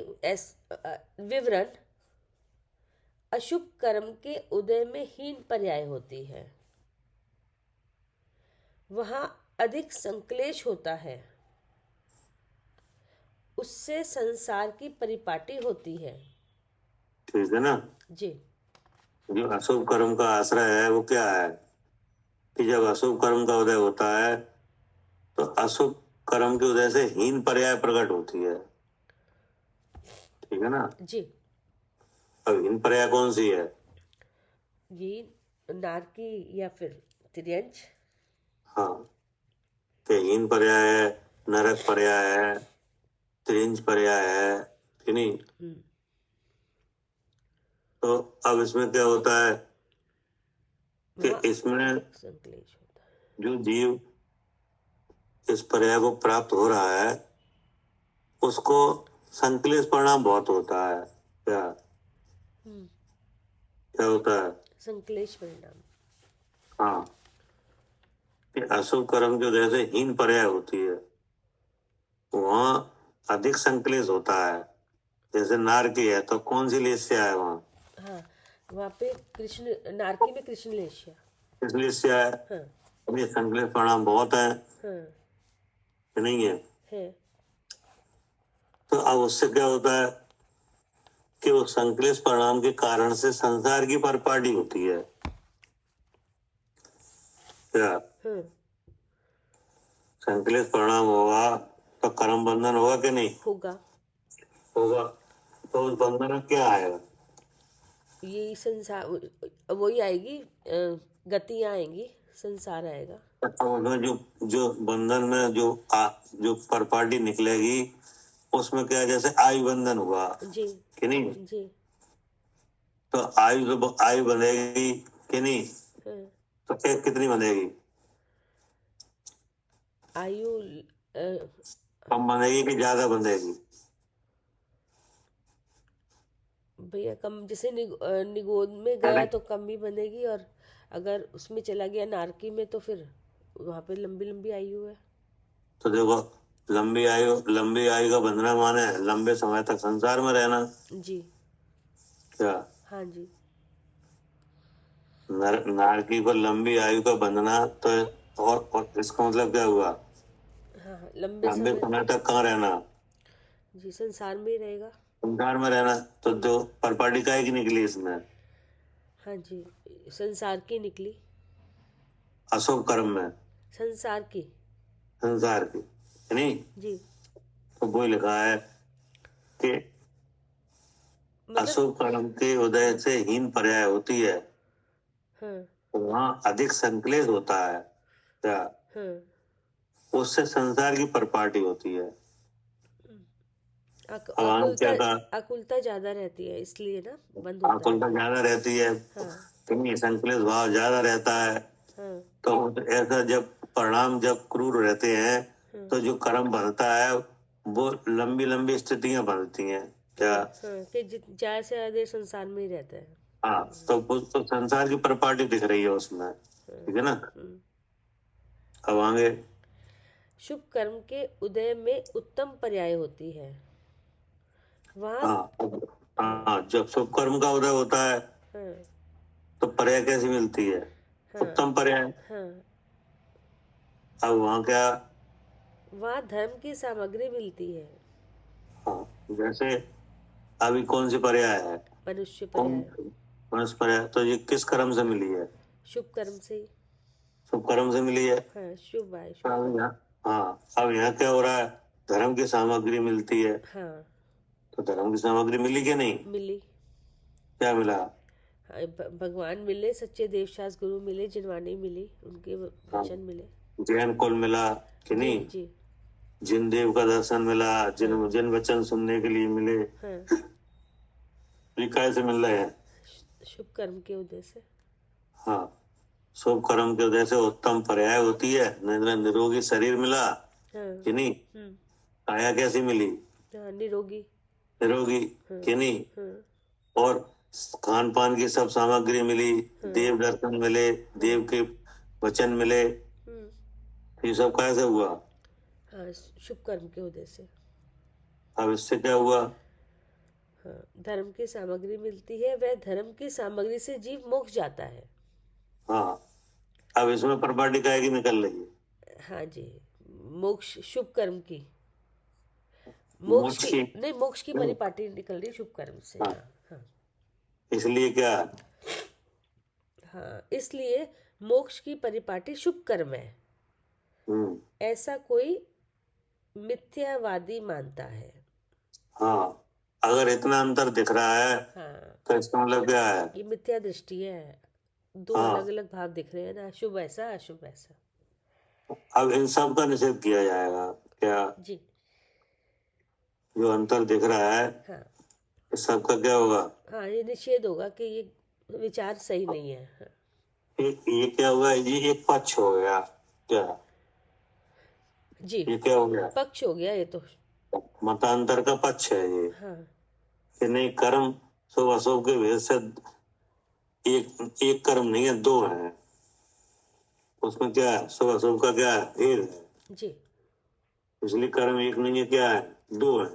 A: विवरण अशुभ कर्म के उदय में हीन पर्याय होती है। वहाँ अधिक संक्लेश होता है, उससे संसार की परिपाटी होती है।
C: ठीक है ना।
A: जी,
C: जो अशुभ कर्म का आश्रय है वो क्या है कि जब अशुभ कर्म का उदय होता है तो अशुभ कर्म के उदय से हीन पर्याय प्रकट होती है। ठीक है ना।
A: जी,
C: अब हीन पर्याय कौन सी है।
A: ये नारकी या फिर तिर्यंच।
C: हाँ, तो हीन पर्याय है, नरक पर्याय है, त्रिंज पर्याय है कि नहीं। तो अब इसमें क्या होता है कि इसमें
A: अधिक संक्लेश होता है।
C: जो जीव इस पर्याय को प्राप्त हो रहा है उसको संक्लेश परिणाम बहुत होता है। क्या क्या होता है।
A: संक्लेश परिणाम।
C: हाँ, कि अशुभ कर्म की वजह से हीन पर्याय होती है, वहाँ अधिक संक्लेश होता है। जैसे नारकी है तो कौन सी लेस्या है वहाँ।
A: हाँ, वहाँ पे कृष्ण, नारकी में कृष्ण लेस्या।
C: किस लेस्या है।
A: हाँ,
C: ये संक्लेश परिणाम बहुत है
A: हाँ,
C: कि नहीं है।
A: है।
C: तो अब उससे क्या होता है कि वो संक्लेश परिणाम के कारण से संसार की परिपाटी होती है। क्या
A: हाँ,
C: संक्लेश परिणाम होगा तो कर्म बंधन होगा कि नहीं
A: होगा।
C: होगा। तो उस बंधन में क्या आएगा।
A: यही संसार, वही आएगी, गतियाँ आएंगी, संसार आएगा।
C: तो उसमें जो जो बंधन में जो परिपाटी निकलेगी उसमें क्या, जैसे आयु बंधन हुआ
A: जी,
C: कि नहीं।
A: जी,
C: तो आयु बंधेगी कि नहीं।
A: हाँ,
C: तो क्या कितनी बंधेगी,
A: आयु
C: कम बंधेगी कि ज्यादा बंधेगी।
A: भैया कम, जैसे निगोद में गया तो कम ही बनेगी, और अगर उसमें चला गया नारकी में तो फिर वहाँ पे लंबी लंबी आयु है।
C: तो देखो, लंबी आयु का बंधना माने लंबे समय तक संसार में रहना।
A: जी,
C: क्या
A: हाँ जी,
C: नारकी पर लंबी आयु का बंधना तो और इसका मतलब क्या हुआ,
A: हाँ, हाँ, लंबे
C: लंबे
A: समय,
C: समय तक कहाँ रहना,
A: जी, संसार में ही रहेगा।
C: संसार में रहना। तो जो परिपाटी काहे की निकली इसमें,
A: हाँ जी, संसार की निकली,
C: अशुभ कर्म में
A: संसार की।
C: संसार की है नहीं।
A: जी,
C: तो वो लिखा है कि
A: मतलब,
C: अशुभ कर्म के उदय से हीन पर्याय होती है,
A: हाँ,
C: तो वहाँ अधिक संक्लेश होता है। क्या
A: हाँ,
C: उससे संसार की परिपाटी होती है। अब हम क्या
A: आकुलता
C: था,
A: आकुलता ज्यादा रहती है, इसलिए ना बंद होता है।
C: आकुलता ज्यादा रहती है,
A: हाँ
C: कहीं संकलित भाव ज्यादा रहता है।
A: हाँ
C: तो ऐसा जब परिणाम जब क्रूर रहते हैं
A: हाँ
C: तो जो कर्म बनता है वो लंबी लंबी स्थितियां बनती हैं। क्या
A: हाँ, कि ज्यादा से ज्यादा देर संसार में ही रहता है।
C: हाँ, तो संसार की प्रॉपर्टी दिख रही है उसमें, ठीक है ना। अब आगे
A: शुभ कर्म के उदय में उत्तम पर्याय होती है। वहाँ
C: हाँ, जब शुभ कर्म का उदय होता है
A: हाँ
C: तो पर्याय कैसी मिलती है?
A: हाँ
C: उत्तम पर्याय।
A: हाँ,
C: अब वहाँ क्या,
A: वहाँ धर्म की सामग्री मिलती है।
C: हाँ, जैसे अभी कौन सी पर्याय है?
A: मनुष्य
C: कौन
A: पर्याय।
C: मनुष्य पर्याय, तो ये किस कर्म से मिली है?
A: शुभ कर्म से।
C: शुभ कर्म से मिली है।
A: हाँ, शुभ आय शुभ।
C: अब अब यहाँ क्या हो रहा है? धर्म की सामग्री मिलती है।
A: हाँ,
C: तो धर्म की सामग्री मिली कि नहीं?
A: मिली।
C: क्या मिला?
A: हाँ, भगवान मिले, सच्चे देवशास्त्र गुरु मिले, जिनवाणी मिली, उनके वचन मिले।
C: जैन कुल मिला कि
A: जी
C: नहीं?
A: जी।
C: जिन देव का दर्शन मिला, जिन जिन वचन सुनने के लिए मिले,
A: हाँ,
C: ये कैसे मिल रहे हैं?
A: शुभ कर्म के उदय से।
C: हाँ, शुभ कर्म के उदय से उत्तम पर्याय होती है। निरोगी शरीर मिला
A: हाँ
C: कि नहीं? काया कैसी मिली?
A: हाँ, निरोगी।
C: निरोगी कि नहीं?
A: हाँ
C: और खान पान की सब सामग्री मिली, देव दर्शन मिले, देव के वचन मिले, ये सब कैसे हुआ?
A: हाँ, शुभ कर्म के उदय से।
C: अब इससे क्या हुआ?
A: हाँ, धर्म की सामग्री मिलती है, वह धर्म की सामग्री से जीव मोक्ष जाता है।
C: हाँ, अब इसमें प्रॉपर्टी काहे की निकल रही है?
A: हाँ जी, मोक्ष शुभ कर्म की। मोक्ष
C: मोक्ष
A: की
C: की।
A: नहीं, मोक्ष की परिपाटी निकल रही है शुभ कर्म से।
C: हाँ।
A: हाँ हाँ
C: इसलिए क्या?
A: हाँ, इसलिए मोक्ष की परिपाटी शुभ कर्म है, ऐसा कोई मिथ्यावादी मानता है।
C: हाँ, अगर इतना अंतर दिख रहा है
A: हाँ,
C: तो इसका मतलब क्या है?
A: ये मिथ्या दृष्टि है। दो
C: हाँ।
A: अलग अलग भाव दिख रहे हैं ना, शुभ ऐसा अशुभ ऐसा।
C: अब इन सब का निषेध किया जाएगा क्या?
A: जी
C: जो अंतर दिख रहा है
A: हाँ
C: इस सब का क्या होगा?
A: हाँ, ये निषेध होगा कि ये विचार सही नहीं है। हाँ,
C: ये क्या हुआ? ये एक पक्ष हो गया क्या?
A: जी,
C: ये क्या हो गया?
A: पक्ष हो गया ये तो।
C: मतांतर का पक्ष है ये,
A: हाँ
C: कि नहीं कर्म शुभ अशुभ के भेद से एक कर्म नहीं है, दो है। उसमें क्या है? शुभ अशुभ का क्या है? भेद है।
A: जी
C: इसलिए कर्म एक नहीं है, क्या है? दो है,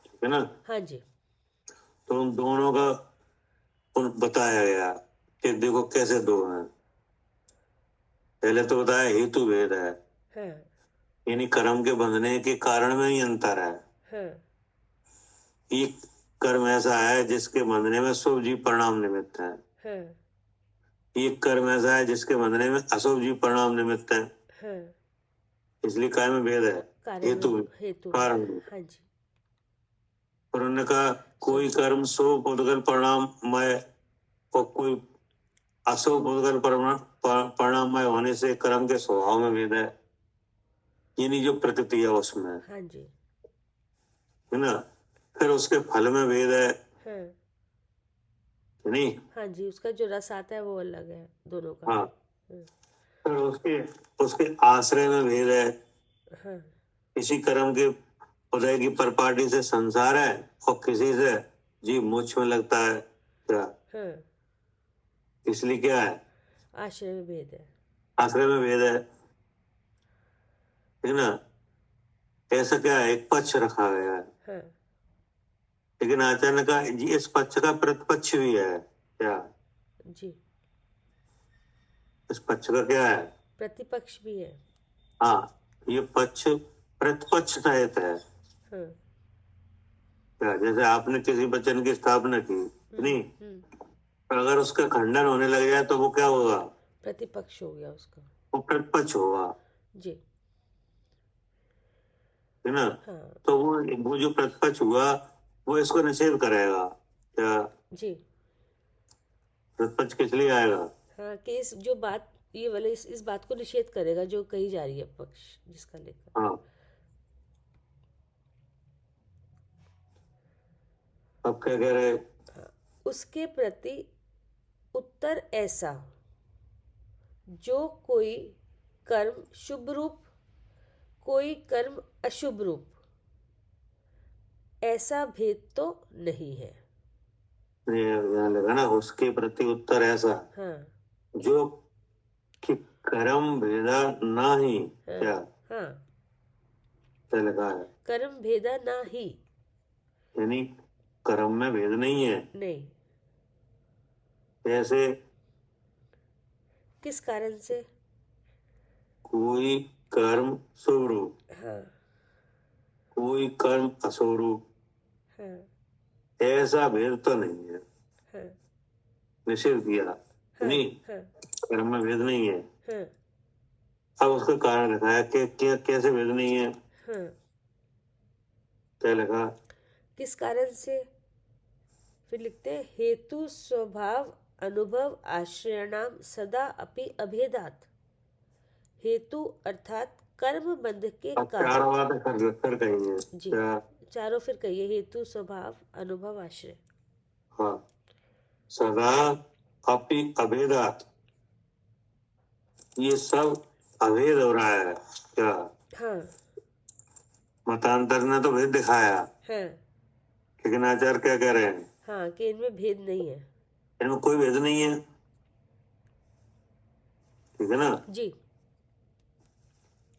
C: ठीक है ना।
A: हाँ जी
C: तो उन दोनों का बताया गया कि देखो कैसे दो हैं। पहले तो बताया हेतु भेद है,
A: हाँ
C: यानी कर्म के बंधने के कारण में ही अंतर है।
A: हाँ
C: एक कर्म ऐसा है जिसके बंधने में शुभ जीव परिणाम निमित्त है,
A: हाँ
C: एक कर्म ऐसा है जिसके बंधने में अशुभ जीव परिणाम निमित्त है।
A: हाँ,
C: इसलिए काय में भेद है? हेतु
A: हेतु
C: कारण।
A: हाँ जी
C: और उन्होंने कहा कोई कर्म शुभ उद्गल परिणाममय और कोई अशुभ उद्गल परिणाममय होने से कर्म के स्वभाव में भेद है, यानी जो प्रकृति है उसमें,
A: हाँ जी
C: है ना। फिर उसके फल में भेद है,
A: हाँ
C: नहीं?
A: हाँ जी, उसका जो रस आता है वो अलग है दोनों का।
C: हाँ, फिर उसके आश्रय में भेद है।
A: हाँ
C: किसी कर्म के उदय की परिपाटी से संसार है और किसी से जीव मोक्ष में लगता है क्या?
A: हाँ,
C: इसलिए क्या है?
A: आश्रय में भेद है।
C: आश्रय में भेद है ना। ऐसा क्या है? एक पक्ष रखा गया है,
A: हाँ
C: लेकिन आचार्य ने कहा जी इस पक्ष का प्रतिपक्ष भी है क्या?
A: जी,
C: इस पक्ष का क्या है?
A: प्रतिपक्ष भी है।
C: हाँ, ये पक्ष प्रतिपक्ष सहित है
A: हाँ
C: क्या? जैसे आपने किसी वचन की स्थापना की, नहीं, पर अगर उसका खंडन होने लग जाए तो वो क्या होगा?
A: प्रतिपक्ष हो गया उसका।
C: वो प्रतिपक्ष होगा,
A: जी
C: है ना।
A: हाँ
C: तो वो जो प्रतिपक्ष हुआ वो इसको निषेध करेगा क्या?
A: जी
C: प्रतिपक्ष किस लिए आएगा?
A: हाँ, कि इस जो बात ये वाले इस बात को निषेध करेगा जो कही जा रही है पक्ष जिसका लेकर।
C: हाँ, अब क्या कह रहे?
A: उसके प्रति उत्तर ऐसा जो कोई कर्म शुभ रूप कोई कर्म अशुभ रूप, ऐसा भेद तो नहीं है।
C: यहाँ लगा ना, उसके प्रति उत्तर ऐसा
A: हाँ
C: जो कि कर्म भेदा ना ही।
A: हाँ
C: क्या
A: हाँ,
C: क्या लिखा है?
A: कर्म भेदा ना ही,
C: यानी कर्म में भेद नहीं है।
A: नहीं।
C: ऐसे
A: किस कारण से?
C: कोई कर्म शुभ रूप
A: हाँ
C: कोई कर्म अशुभ रूप,
A: हाँ
C: ऐसा भेद तो नहीं है।
A: हाँ
C: निषेध किया, नहीं
A: हाँ
C: कर्म में भेद नहीं है।
A: हाँ
C: अब उसका कारण लिखा है कि कैसे भेद नहीं है।
A: हाँ।
C: क्या लिखा?
A: किस कारण से? फिर लिखते हैं हेतु स्वभाव अनुभव आश्रयणाम सदा अपि अभेदात। हेतु अर्थात कर्म बंध के
C: अब चार
A: कारण।
C: बातें कर कही है।
A: जी,
C: क्या?
A: चारों फिर कहिए, हेतु स्वभाव अनुभव आश्रय।
C: हाँ, सदा अपि अभेदात, ये सब अभेद हो रहा है। क्या?
A: हाँ
C: मतांतर ने तो भेद दिखाया,
A: हाँ
C: लेकिन आचार्य क्या कह रहे हैं?
A: हाँ, कि इनमें भेद नहीं है।
C: इनमें कोई भेद नहीं है। ठीक है ना?
A: जी।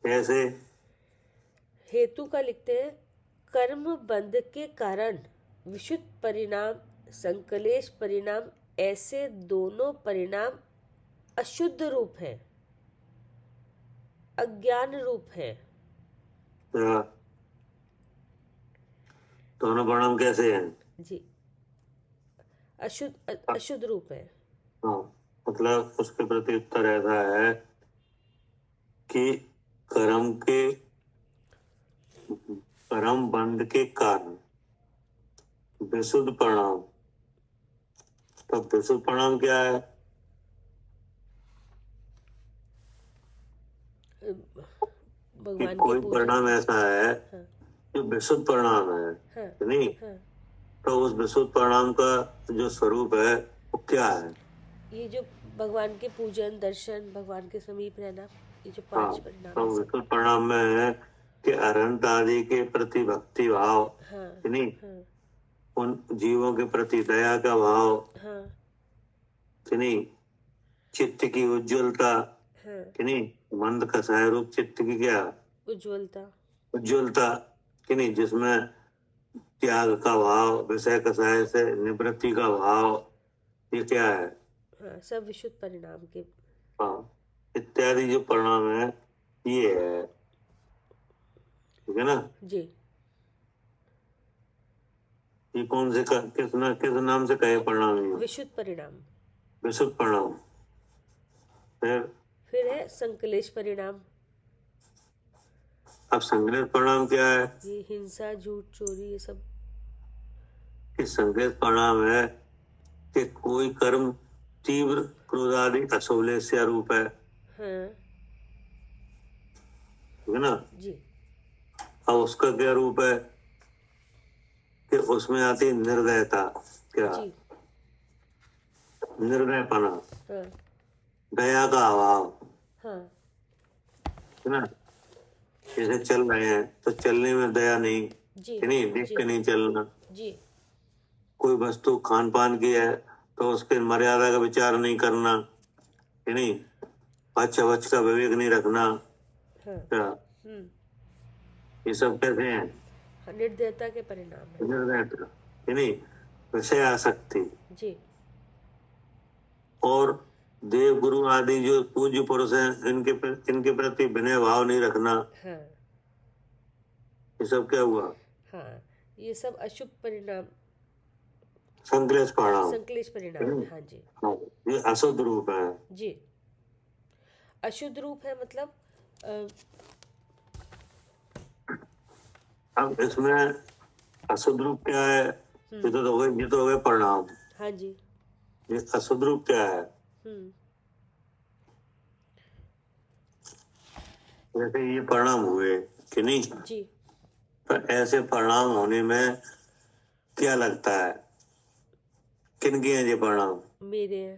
C: कैसे?
A: हेतु का लिखते हैं कर्म बंध के कारण विशुद्ध परिणाम संकलेश परिणाम, ऐसे दोनों परिणाम अशुद्ध रूप है, अज्ञान रूप है।
C: क्या? दोनों परिणाम कैसे हैं?
A: जी, अशुद्ध रूप है।
C: हाँ, मतलब उसके प्रति उत्तर ऐसा है कि कर्म बंध के कारण विशुद्ध परिणाम। तो विशुद्ध परिणाम क्या है? कि
A: भगवान के
C: कोई
A: पूजन।
C: परिणाम ऐसा है
A: हाँ
C: जो विशुद्ध परिणाम है,
A: हाँ
C: नहीं?
A: हाँ।
C: तो उस विशुद्ध परिणाम का जो स्वरूप है वो क्या है?
A: ये जो भगवान के पूजन दर्शन भगवान के समीप रहना, ये जो
C: हाँ,
A: 5 परिणाम
C: तो
A: है सब।
C: विशुद्ध परिणाम में है कि अनंत आदि के प्रति भक्ति भाव,
A: हाँ
C: नहीं?
A: हाँ
C: उन जीवों के प्रति दया का भाव,
A: हाँ
C: कि नहीं? चित्त की उज्ज्वलता,
A: हाँ,
C: कि नहीं? मंद कसाय रूप चित्त की क्या
A: उज्ज्वलता।
C: उज्ज्वलता, कि नहीं? जिसमें त्याग का भाव, विषय कसाय से निवृत्ति का भाव, ये क्या है?
A: हाँ, सब विशुद्ध परिणाम के।
C: हाँ, इत्यादि जो परिणाम है ये है। ठीक है ना?
A: जी।
C: ये कौन से किस नाम से कहे परिणाम? ये
A: विशुद्ध परिणाम।
C: विशुद्ध परिणाम।
A: फिर है संकलेश परिणाम।
C: अब संग्रहित परिणाम क्या है?
A: ये हिंसा झूठ चोरी ये सब।
C: कि संग्रहित परिणाम है कि कोई कर्म तीव्र क्रोध आदि अशोलेस्य रूप है।
A: हाँ
C: ठीक है ना?
A: जी।
C: अब उसका क्या रूप है कि उसमें आती है निर्दयता। क्या?
A: जी।
C: निर्दयपना,
A: हाँ
C: दया का अभाव।
A: हाँ
C: है ना? जैसे चल रहे हैं तो चलने में दया नहीं,
A: जी
C: कि नहीं? देख के नहीं चलना।
A: जी
C: कोई वस्तु खान पान की है तो उसके मर्यादा का विचार नहीं करना, कि नहीं? अच्छा बच्च का विवेक नहीं रखना।
A: हाँ।
C: क्या? ये सब कैसे हैं?
A: निर्दयता के परिणाम है।
C: निर्दयता, कि नहीं? विषय आसक्ति
A: जी।
C: और देव गुरु आदि जो पूज्य पुरुष हैं इनके प्रति विनय भाव नहीं रखना।
A: हाँ
C: ये सब क्या हुआ?
A: हाँ, ये सब अशुभ परिणाम
C: संक्लेश परिणाम।
A: संकलेश परिणाम है। हाँ जी।
C: हाँ, ये अशुद्ध रूप है।
A: जी, अशुद्ध रूप है मतलब
C: अब इसमें अशुद्ध रूप क्या है? ये तो हो गए परिणाम।
A: हाँ जी।
C: ये अशुद्ध रूप क्या है? जैसे ये परिणाम हुए कि नहीं,
A: जी।
C: तो ऐसे परिणाम होने में क्या लगता है, किन के हैं ये परिणाम?
A: मेरे हैं।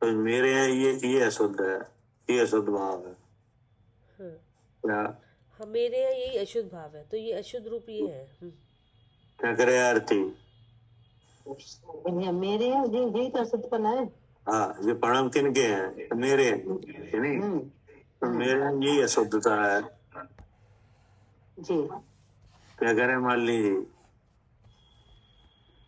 C: तो मेरे हैं, ये अशुद्ध है, ये अशुद्ध भाव है।
A: हाँ
C: क्या
A: हाँ, मेरे हैं, यही अशुद्ध भाव है, तो ये अशुद्ध रूप ये है।
C: क्या करे आरती?
B: ये मेरे हैं, यही तो असतपना है।
C: हाँ, ये परिणाम किन के हैं? तो मेरे हैं कि नहीं, तो मेरे हैं, यही अशुद्धता है।
B: जी
C: क्या करे मालिनी जी?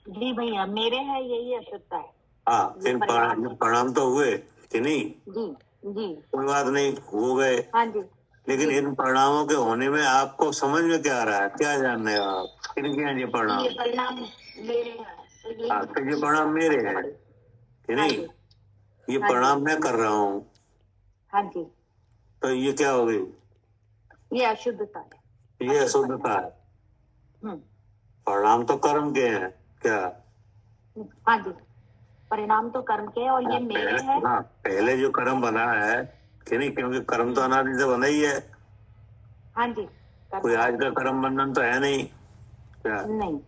B: जी भैया, मेरे हैं यही अशुद्धता है।
C: हाँ, इन परिणाम तो हुए कि नहीं,
B: जी जी
C: कोई बात नहीं, हो गए।
B: हाँ जी।
C: लेकिन इन परिणामों के होने में आपको समझ में क्या आ रहा है, क्या जान रहे हो आप, किन के हैं ये परिणाम?
B: ये परिणाम मेरे हैं।
C: हाँ, तो ये परिणाम मेरे हैं कि
B: हाँ
C: नहीं,
B: जी
C: ये
B: हाँ जी
C: परिणाम मैं कर रहा हूँ,
B: हाँ जी,
C: तो ये क्या हो गई?
B: ये अशुद्धता है।
C: ये अशुद्धता है।
B: हम्म,
C: परिणाम तो कर्म के हैं क्या?
B: हाँ जी, परिणाम तो कर्म के हैं और ये मेरे
C: पहले,
B: हैं।
C: हाँ, पहले जो कर्म बना है कि नहीं, क्योंकि कर्म तो अनादि से बना ही है,
B: हाँ जी,
C: कोई आज का कर्म बंधन तो है नहीं क्या?
B: नहीं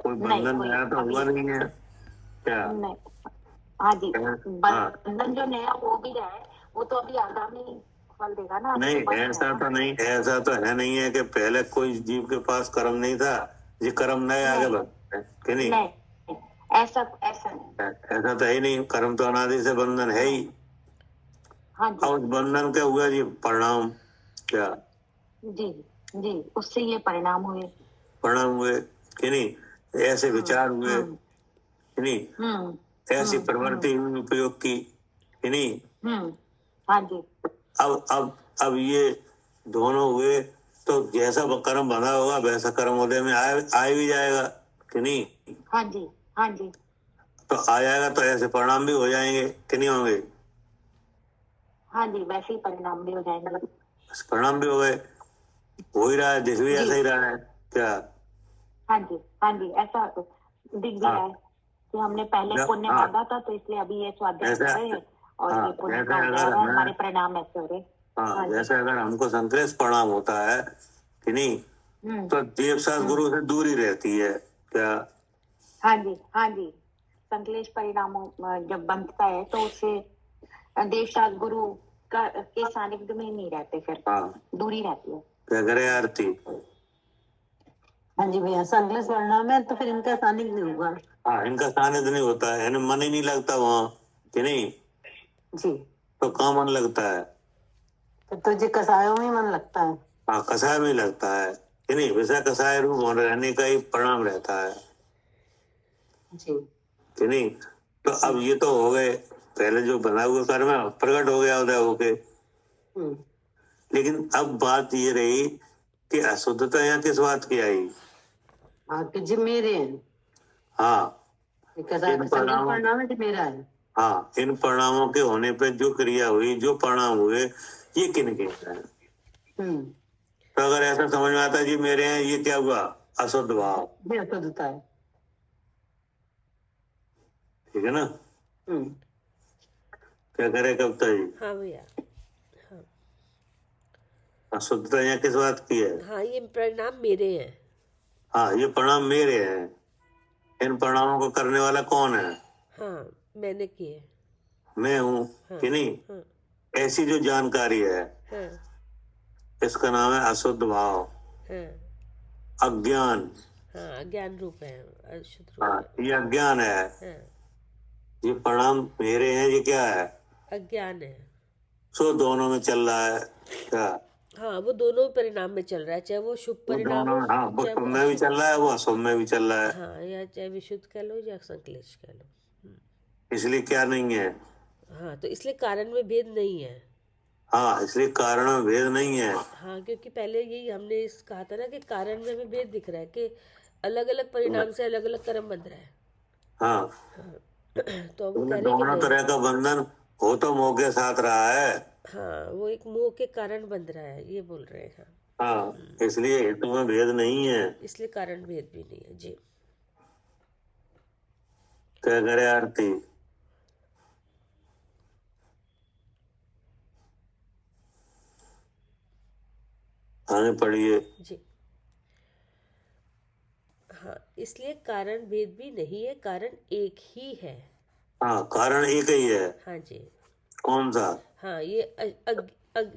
C: कोई
B: नहीं,
C: बंधन
B: कोई
C: नया तो हुआ
B: अभी
C: नहीं है क्या?
B: नहीं। हाँ जी,
C: हाँ,
B: बंधन जो नया हो भी रहा है वो तो अभी आगामी फल देगा ना, अभी
C: नहीं,
B: तो बन रहा
C: ऐसा
B: है
C: तो
B: ना।
C: नहीं, ऐसा तो है नहीं है कि पहले कोई जीव के पास कर्म नहीं था, ये कर्म नए आगे
B: नहीं
C: बढ़ते हैं कि नहीं,
B: नहीं, ऐसा ऐसा नहीं।
C: ऐसा तो है ही नहीं, कर्म तो अनादि से बंधन है ही।
B: हाँ जी
C: और उस बंधन के हुआ जी परिणाम, क्या
B: जी जी, उससे ये परिणाम हुए।
C: परिणाम हुए कि नहीं, ऐसे विचार हुए कि नहीं,
B: हम्म
C: ऐसी प्रवृत्ति हुई उपयोग की कि नहीं।
B: हाँ जी
C: अब ये दोनों हुए, तो जैसा कर्म बना होगा वैसा कर्म उदय में आए भी जाएगा कि नहीं,
B: हाँ जी हाँ जी
C: तो आ जाएगा, तो ऐसे परिणाम भी हो जाएंगे कि नहीं होंगे?
B: हाँ जी, वैसे ही परिणाम भी हो जाएंगे।
C: परिणाम भी हो गए, हो ही रहा है, दिख भी ऐसा ही रहा है क्या?
B: हाँ जी, ऐसा दिख भी रहा है कि हमने पहले पुण्य
C: हाँ,
B: बांधा था, तो इसलिए अभी ये स्वाध्याय
C: ऐसा,
B: कर रहे हैं और
C: हाँ,
B: ये पुण्य
C: जैसे
B: का उदय हो
C: अगर
B: रहा है,
C: हमें,
B: हमारे परिणाम ऐसे हो रहे।
C: हाँ,
B: हाँ जी
C: जैसे अगर हमको संक्लेश परिणाम होता है कि नहीं, तो देवसात गुरु से दूरी रहती है क्या?
B: हाँ जी हाँ जी, संकलेश परिणामों जब बनता है तो उससे देवशास्त्र गुरु का के सानिध्य में नहीं रहते, फिर
C: हाँ,
B: दूरी रहती है।
C: क्या करे आरती?
B: हाँ जी भैया, संकलेश परिणाम है तो फिर इनका सानिध्य नहीं होगा।
C: हाँ, इनका सानिध्य नहीं होता है, इन्हें मन ही नहीं लगता वहाँ कि नहीं,
B: जी,
C: तो कहाँ मन लगता है?
B: तो जी कसायों में मन लगता है।
C: हाँ, कसाय में लगता है कि नहीं, वैसा कसाय रूप होने रहने का ही परिणाम रहता है
B: जी
C: कि नहीं। तो अब ये तो हो गए, पहले जो बना हुआ कर्म है प्रकट हो गया उदय होके, लेकिन अब बात ये रही कि अशुद्धता यहाँ किस बात की आई?
B: हाँ, कि जी मेरे हैं,
C: हाँ,
B: संकलेश परिणाम है, जी मेरा है।
C: हाँ, इन परिणामों के होने पे जो क्रिया हुई, जो परिणाम हुए, ये किनके हैं? तो अगर ऐसा समझ में आता है जी मेरे हैं, ये क्या हुआ? अशुद्ध भाव,
B: ये अशुद्धता है।
C: ठीक है ना? क्या करे कविता जी?
A: हाँ भैया। हाँ
C: अशुद्धता यहाँ किस बात की है?
A: हाँ, ये परिणाम मेरे हैं।
C: हाँ, ये परिणाम मेरे हैं, इन परिणामों को करने वाला कौन है?
A: हाँ, मैंने किए।
C: मैं हूँ
A: हाँ
C: कि नहीं।
A: हाँ
C: ऐसी जो जानकारी है
A: हाँ
C: इसका नाम है अशुद्ध भाव,
A: हाँ
C: अज्ञान।
A: हाँ, अज्ञान रूप है, अशुद्ध रूप
C: हाँ,
A: है।
C: ये अज्ञान है।
A: हाँ,
C: ये परिणाम मेरे हैं, ये क्या है?
A: अज्ञान है।
C: सो दोनों में चल रहा है क्या?
A: हाँ, वो दोनों परिणाम में चल रहा है, चाहे वो शुभ
C: वो
A: परिणाम
C: दोनों
A: हो,
C: में, हाँ, वो
A: चाहे
C: शुभ
A: वो
C: में भी
A: अशुभ।
C: चल रहा है, वो अशुभ में भी चल रहा है।
A: हाँ, या चाहे विशुद्ध कह लो या संकलेश कह लो।
C: इसलिए क्या नहीं है?
A: हाँ, तो इसलिए कारण में भेद नहीं है।
C: हाँ, इसलिए कारण में भेद नहीं है।
A: हाँ, क्योंकि पहले यही हमने कहा था ना कि कारण में हमें भेद दिख रहा है कि अलग अलग परिणाम से अलग अलग कर्म बन रहा है।
C: हाँ,
A: तो हम कह रहे कि
C: दोनों
A: नहीं।
C: तरह का बंधन हो तो मोह के साथ रहा है।
A: हाँ, वो एक मोह के कारण बन रहा है, ये बोल रहे हैं। हाँ,
C: हाँ, इसलिए हेतु में भेद नहीं है।
A: इसलिए कारण भेद भी नहीं है जी।
C: क्या करे आरती? आगे पढ़िए।
A: जी हाँ, इसलिए कारण भेद भी नहीं है, कारण एक ही है।
C: हाँ, कारण एक ही है।
A: हाँ जी।
C: कौन सा?
A: हाँ, ये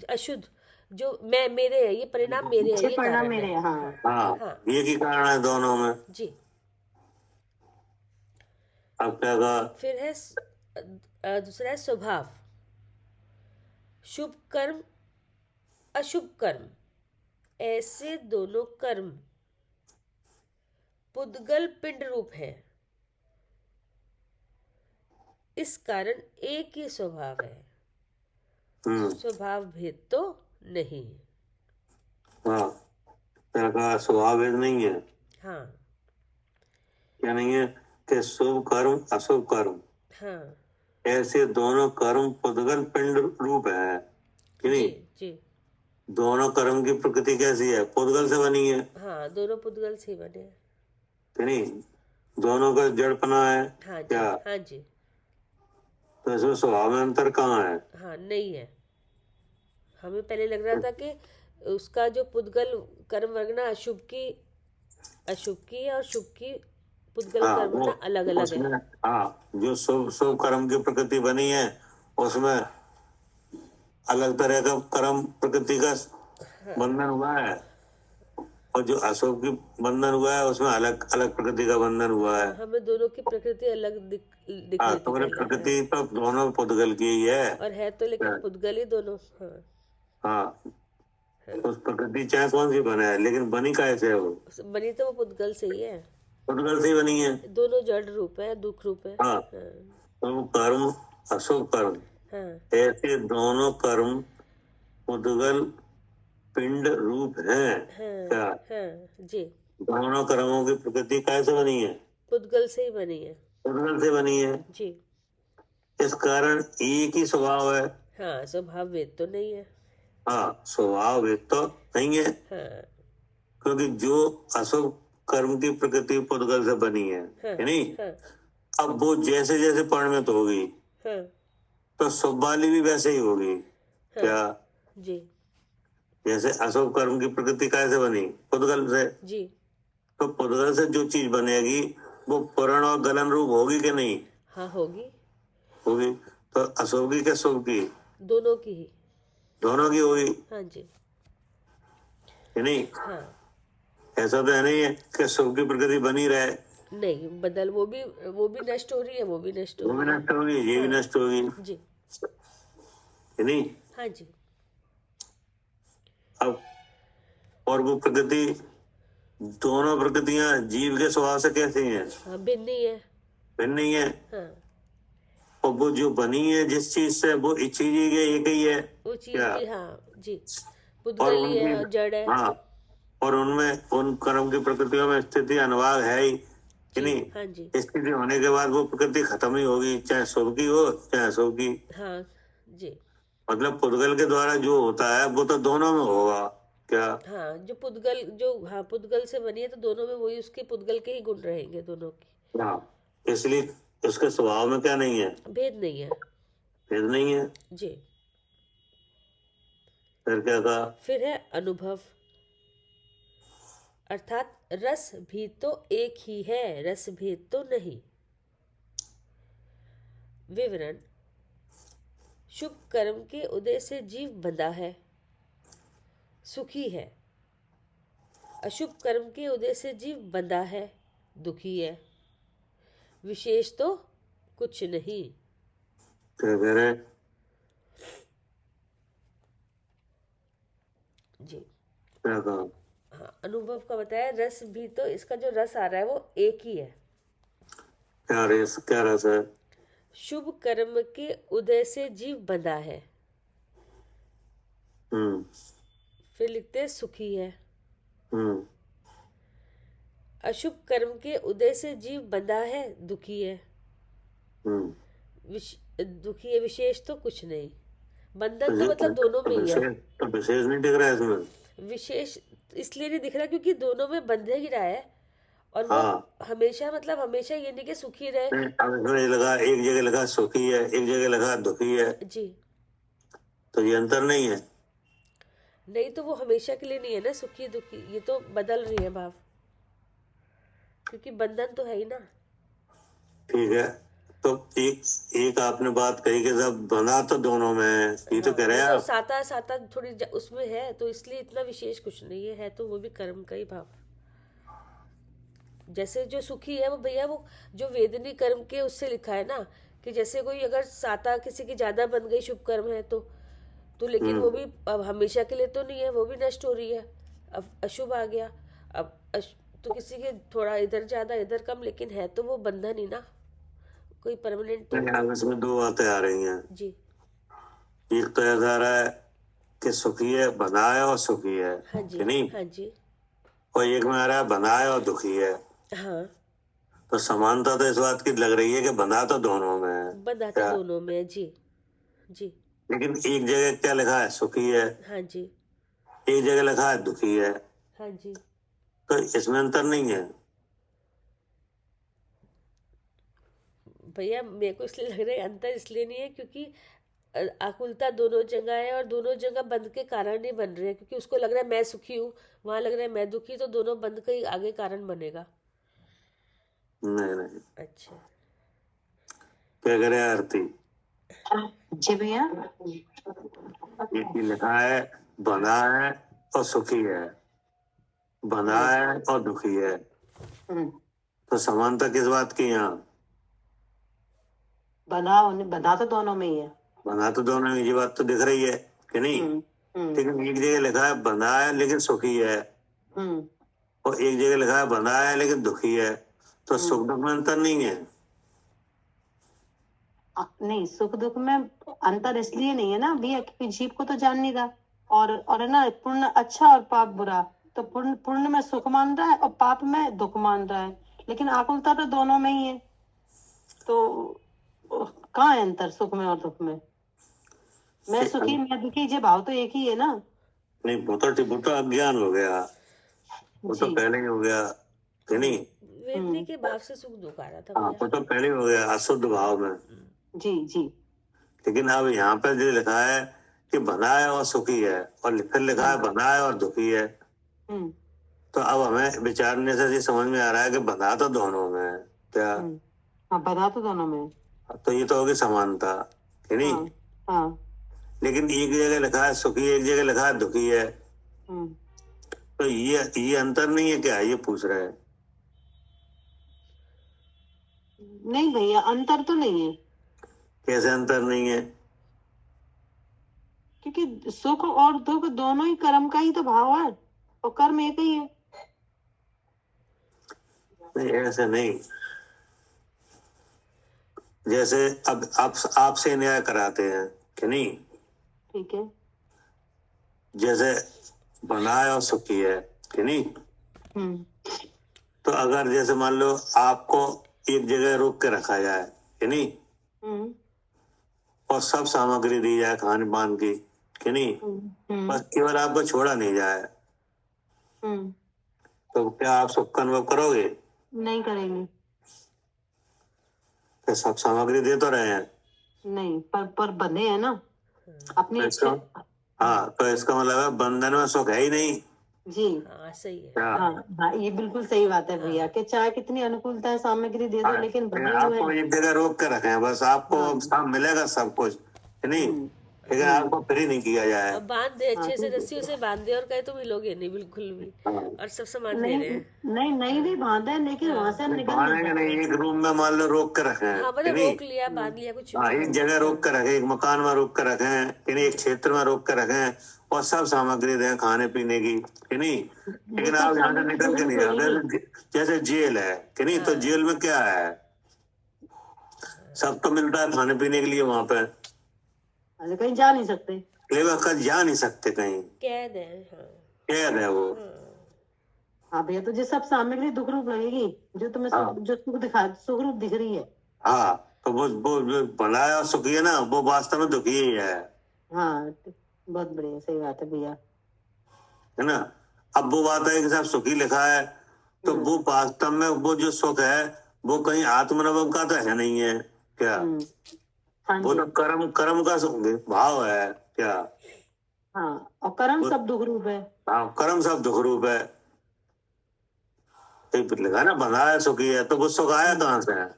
A: अशुद्ध जो मैं मेरे है, ये परिणाम मेरे है, ये
B: परिणाम
A: कारण
B: मेरे,
A: है।
B: हाँ।
C: हाँ,
A: हाँ
C: एक ही कारण है दोनों में।
A: जी।
C: अब क्या कहा?
A: फिर है दूसरा है स्वभाव। शुभ कर्म अशुभ कर्म, ऐसे दोनों कर्म पुद्गल पिंड रूप है, इस कारण एक ही स्वभाव है, स्वभाव भेद तो नहीं।
C: हाँ, क्या कहा? स्वभाव भेद नहीं है।
A: हाँ
C: क्या नहीं है? कि शुभ कर्म अशुभ कर्म,
A: हाँ
C: ऐसे दोनों कर्म पुद्गल पिंड रूप है कि
A: जी
C: नहीं?
A: जी।
C: दोनों कर्म की प्रकृति कैसी है? पुद्गल से बनी है
A: हाँ, दोनों पुद्गल से बने हैं।
C: कि नहीं? दोनों का जड़पना है।
A: हाँ जी।
C: क्या?
A: हाँ जी।
C: तो इसमें स्वभाव में अंतर कहाँ है?
A: हाँ, नहीं है। हमें पहले लग रहा था कि उसका जो पुद्गल कर्म वर्गना अशुभ की और शुभ की पुद्गल
C: हाँ,
A: कर्म वर्गना अलग अलग है।
C: उसमें हाँ, जो शुभ शुभ कर्म की प्रकृति बनी है उसमें अलग तरह का कर्म प्रकृति का बंधन हुआ है, और जो अशुभ की बंधन हुआ है उसमें अलग अलग प्रकृति का बंधन हुआ है।
A: हमें दोनों की प्रकृति अलग दिख
C: हाँ,
A: रही थी
C: तो
A: पहले।
C: प्रकृति तो दोनों पुद्गल की ही है।
A: और है तो लेकिन पुद्गल ही दोनों। हाँ
C: हाँ, उस प्रकृति चाहे कौन सी बने, लेकिन बनी कैसे है वो?
A: बनी तो वो पुद्गल से ही है।
C: पुद्गल से ही बनी है।
A: दोनों जड़ रूप है, दुख रूप है।
C: हाँ, तो कर्म अशुभ कर्म,
A: हाँ
C: ऐसे दोनों कर्म पुद्गल पिंड रूप है। क्या?
A: हाँ जी।
C: दोनों कर्मों की प्रकृति कैसे बनी है?
A: पुद्गल से ही बनी है।
C: पुद्गल से बनी है।
A: जी।
C: इस कारण एक ही स्वभाव है।
A: हाँ, स्वभाव भेद तो नहीं है।
C: हाँ, स्वभाव भेद तो नहीं है,
A: हाँ
C: क्योंकि जो अशुभ कर्म की प्रकृति पुद्गल से बनी है
A: हाँ
C: नहीं?
A: हाँ
C: अब वो जैसे जैसे परिणत होगी
A: हाँ
C: तो शुभ वाली भी वैसे ही होगी।
A: हाँ
C: क्या?
A: जी
C: जैसे अशुभ कर्म की प्रकृति कैसे बनी? पुद्गल से।
A: जी।
C: तो पुद्गल से जो चीज बनेगी वो पुरण और गलन रूप होगी कि नहीं?
A: हाँ, होगी।
C: होगी। तो अशुभ की क्या शुभ की?
A: दोनों की ही।
C: दोनों की होगी
A: हाँ जी।
C: कि नहीं?
A: हाँ
C: ऐसा तो है नहीं है कि शुभ की प्रकृति बनी रहे,
A: नहीं, बदल वो भी नष्ट हो रही है, वो भी नष्ट हो
C: वो भी
A: रही है।
C: नष्ट होगी, ये भी नष्ट होगी
A: जी।
C: कि नहीं?
A: हाँ जी।
C: अब और वो प्रकृति, दोनों प्रकृतियां जीव के स्वभाव से कैसी हैं?
A: हाँ, भिन्न नहीं है।
C: भिन्न नहीं है।
A: हाँ,
C: और वो जो बनी है जिस चीज से, वो इस चीज ही एक ही है।
A: वो चीज
C: क्या?
A: भी। हाँ जी।
C: और
A: पुद्गल ही है
C: उनकी
A: और जड़ है।
C: हाँ, और उनमें उन कर्म की प्रकृतियों में स्थिति अनुभाग है ही कि
A: जी।
C: नहीं?
A: हाँ जी।
C: स्थिति होने के बाद वो प्रकृति खत्म ही होगी, चाहे शुभ की हो चाहे अशुभ की।
A: हाँ जी।
C: मतलब पुद्गल के द्वारा जो होता है वो तो दोनों में होगा। क्या?
A: हाँ, हाँ, पुद्गल से बनी है तो दोनों में वही उसके पुद्गल के ही गुण रहेंगे दोनों की।
C: हाँ, इसलिए उसके स्वभाव में क्या नहीं है?
A: भेद नहीं है।
C: भेद नहीं है।
A: जी।
C: फिर क्या कहा?
A: फिर है अनुभव, अर्थात रस भी तो एक ही है, रस भेद तो नहीं। विवरण: शुभ कर्म के उदय से जीव बंधा है, सुखी है। अशुभ कर्म के उदय से जीव बंधा है, दुखी है। विशेष तो कुछ नहीं।
C: क्या कह रहे?
A: जी।
C: क्या कहा?
A: हाँ, अनुभव का बताया। रस भी तो, इसका जो रस आ रहा है वो एक ही है।
C: क्या रस है?
A: शुभ कर्म के उदय से जीव बंधा है। फिर लिखते हैं सुखी है। अशुभ कर्म के उदय से जीव बंधा है, दुखी है। दुखी है, विशेष तो कुछ नहीं। बंधन तो मतलब दोनों में ही है।
C: तो विशेष नहीं दिख रहा है इसमें।
A: विशेष इसलिए नहीं दिख रहा क्योंकि दोनों में बंधे ही रहा है, और वो
C: हाँ,
A: हमेशा, मतलब हमेशा ये नहीं कि सुखी रहे।
C: अब इसमें लगा, एक जगह लगा सुखी है, एक जगह लगा दुखी है,
A: जी।
C: तो ये अंतर नहीं है।
A: नहीं तो वो हमेशा के लिए नहीं है ना, सुखी दुखी, ये तो बदल रही है भाव, क्योंकि बंधन तो है ही ना।
C: ठीक है, तो एक एक आपने बात कही कि जब बना तो दोनों में है, ये तो
A: हाँ,
C: कह रहे
A: वो
C: हैं
A: तो
C: आप।
A: साता साता थोड़ी उसमें है, तो इसलिए इतना विशेष कुछ नहीं है तो वो भी कर्म का ही भाव। जैसे जो सुखी है वो भैया, वो जो वेदनी कर्म के उससे लिखा है ना, कि जैसे कोई अगर साता किसी की ज्यादा बन गई शुभ कर्म है तो लेकिन वो भी अब हमेशा के लिए तो नहीं है, वो भी नष्ट हो रही है। अब अशुभ आ गया, अब तो किसी के थोड़ा इधर ज्यादा इधर कम, लेकिन है तो वो बंधन ही ना, कोई परमानेंट तो
C: मेरे ख्याल में इसमें दो बातें आ रही हैं।
A: जी।
C: एक तो ऐसा आ रहा है कि सुखी है बनाए और सुखी है,
A: हाँ जी,
C: कि नहीं,
A: हाँ जी,
C: और एक में आ रहा है बनाए और दुखी है।
A: हाँ,
C: तो समानता तो इस बात की लग रही है कि बना तो दोनों में है
A: बंधा तो
C: क्या,
A: दोनों में है जी। जी।
C: लेकिन एक जगह क्या लिखा है सुखी है,
A: हाँ जी,
C: एक जगह लिखा है दुखी है,
A: हाँ जी।
C: तो इसमें अंतर नहीं है।
A: भैया मेरे को इसलिए लग रहा है अंतर इसलिए नहीं है क्योंकि आकुलता दोनों जगह है, और दोनों जगह बंध के कारण नहीं बन रहे हैं, क्योंकि उसको लग रहा है मैं सुखी हूँ, वहां लग रहा है मैं दुखी, तो दोनों बंध के ही आगे कारण बनेगा।
C: नहीं नहीं,
A: अच्छा।
C: क्या करे आरती,
B: जी भैया।
C: एक ही लिखा है बना है और सुखी है, बना है और दुखी है, तो समानता किस बात की यहाँ।
B: बना तो दोनों में ही है।
C: बना तो दोनों में, ये बात तो दिख रही है कि नहीं, लेकिन एक जगह लिखा है बना है लेकिन सुखी है, और एक जगह लिखा है बना है लेकिन दुखी है, तो सुख दुख में अंतर नहीं है।
B: नहीं, सुख दुख में अंतर इसलिए नहीं है ना भैया, क्योंकि जीव को तो जान नहीं रहा, और है ना, पुण्य अच्छा और पाप बुरा, तो पुण्य में सुख मान रहा है और पाप में दुख मान रहा है, लेकिन आकुलता तो दोनों में ही है, तो कहाँ है अंतर सुख में और दुख में। मैं सुखी मैं दुखी, ये भाव तो एक ही है ना।
C: नहीं, वो तो अज्ञान हो गया, वो तो
B: जी।
C: पहले ही हो गया कि नहीं।
A: वेदनी के भाव से सुख दुख आ रहा था
C: हाँ,
A: भैया।
C: वो तो पहले ही हो गया अशुद्ध भाव में।
B: जी जी।
C: लेकिन अब यहाँ पर जो लिखा है कि बना है और सुखी है, और फिर लिखा है बना है और दुखी है, तो अब हमें विचारने से ये समझ में आ रहा है कि बना तो दोनों में है क्या।
B: हाँ, बना तो दोनों में।
C: तो ये तो होगी समानता, कि नहीं।
B: हाँ, हाँ।
C: लेकिन एक जगह लिखा है सुखी, एक जगह लिखा है दुखी है, तो ये अंतर नहीं है क्या, ये पूछ रहे हैं।
B: नहीं भैया, अंतर तो नहीं है,
C: कैसे अंतर नहीं है।
B: क्योंकि सुख और दुख दोनों ही कर्म का ही तो भाव है, और कर्म एक ही है।
C: नहीं, ऐसे नहीं, जैसे अब आप आपसे न्याय कराते हैं कि नहीं,
B: ठीक है।
C: जैसे बनाए और सुखी है कि नहीं, तो अगर जैसे मान लो आपको एक जगह रोक के रखा जाए कि नहीं, और सब सामग्री दी जाए खान पान की कि नहीं, बस केवल आपको छोड़ा नहीं जाए, तो क्या आप सुख का अनुभव करोगे।
B: नहीं करेंगे।
C: तो सब सामग्री दे तो रहे हैं।
B: नहीं, पर बंधे हैं ना अपनी
C: तो
B: इच्छा।
C: हाँ, तो इसका मतलब है बंधन में सुख है ही नहीं।
B: जी।
A: हाँ सही है।
C: क्या
B: हाँ, ये बिल्कुल सही बात है भैया, कि चाहे कितनी अनुकूलता है सामग्री दे दो, लेकिन बंधे हुए
C: आपको
B: हैं।
C: एक जगह रोक के रखे हैं, बस आपको सब मिलेगा सब कुछ कि नहीं, लेकिन आपको फ्री नहीं किया जाए।
A: अब बांध दे अच्छे से, रस्सियों से बांध दे और कहे तो मिलोगे नहीं बिल्कुल भी, और सब सामान दे रहे हैं।
B: नहीं भी बांधा है, लेकिन वहां से हम निकल नहीं
C: बांधेंगे नहीं, एक रूम में मान लो रोक के रखे हैं
A: हाँ
C: कि
A: मतलब
C: नहीं।
A: रोक लिया, बांध लिया, कुछ
C: हाँ, एक जगह रोक के रखे, एक मकान में रोक के रखे हैं कि नहीं, एक क्षेत्र में रोक के रखे हैं, और सब सामग्री दें खाने पीने की कि नहीं, लेकिन आप यहाँ से निकल के नहीं जाते। जैसे जेल है कि नहीं, तो जेल में क्या है, सब तो मिलता है खाने पीने के लिए वहां पे,
B: कहीं जा नहीं सकते,
C: लेकिन कल जा नहीं सकते कहीं,
A: कैद है। हाँ
C: कैद है वो।
B: हाँ भैया, तो ये सब सामग्री दुख रूप लगेगी, जो तुम्हें जो सुख रूप दिख रही है।
C: हाँ, तो वो बनाया सुखी है ना, वो वास्तव में दुखी ही है।
B: हाँ, बहुत बढ़िया, सही बात है भैया,
C: है ना। अब वो बात है कि साहब सुखी लिखा है, तो वो वास्तव में वो जो सुख है वो कहीं आत्मनुभव का तो है नहीं है क्या। वो तो कर्म कर्म का भाव है क्या।
B: हाँ, और कर्म सब दुख रूप है।
C: हाँ, कर्म सब दुख रूप है। तो लिखा ना बंधा है सुखी है, तो वो सुख आया कहाँ से है?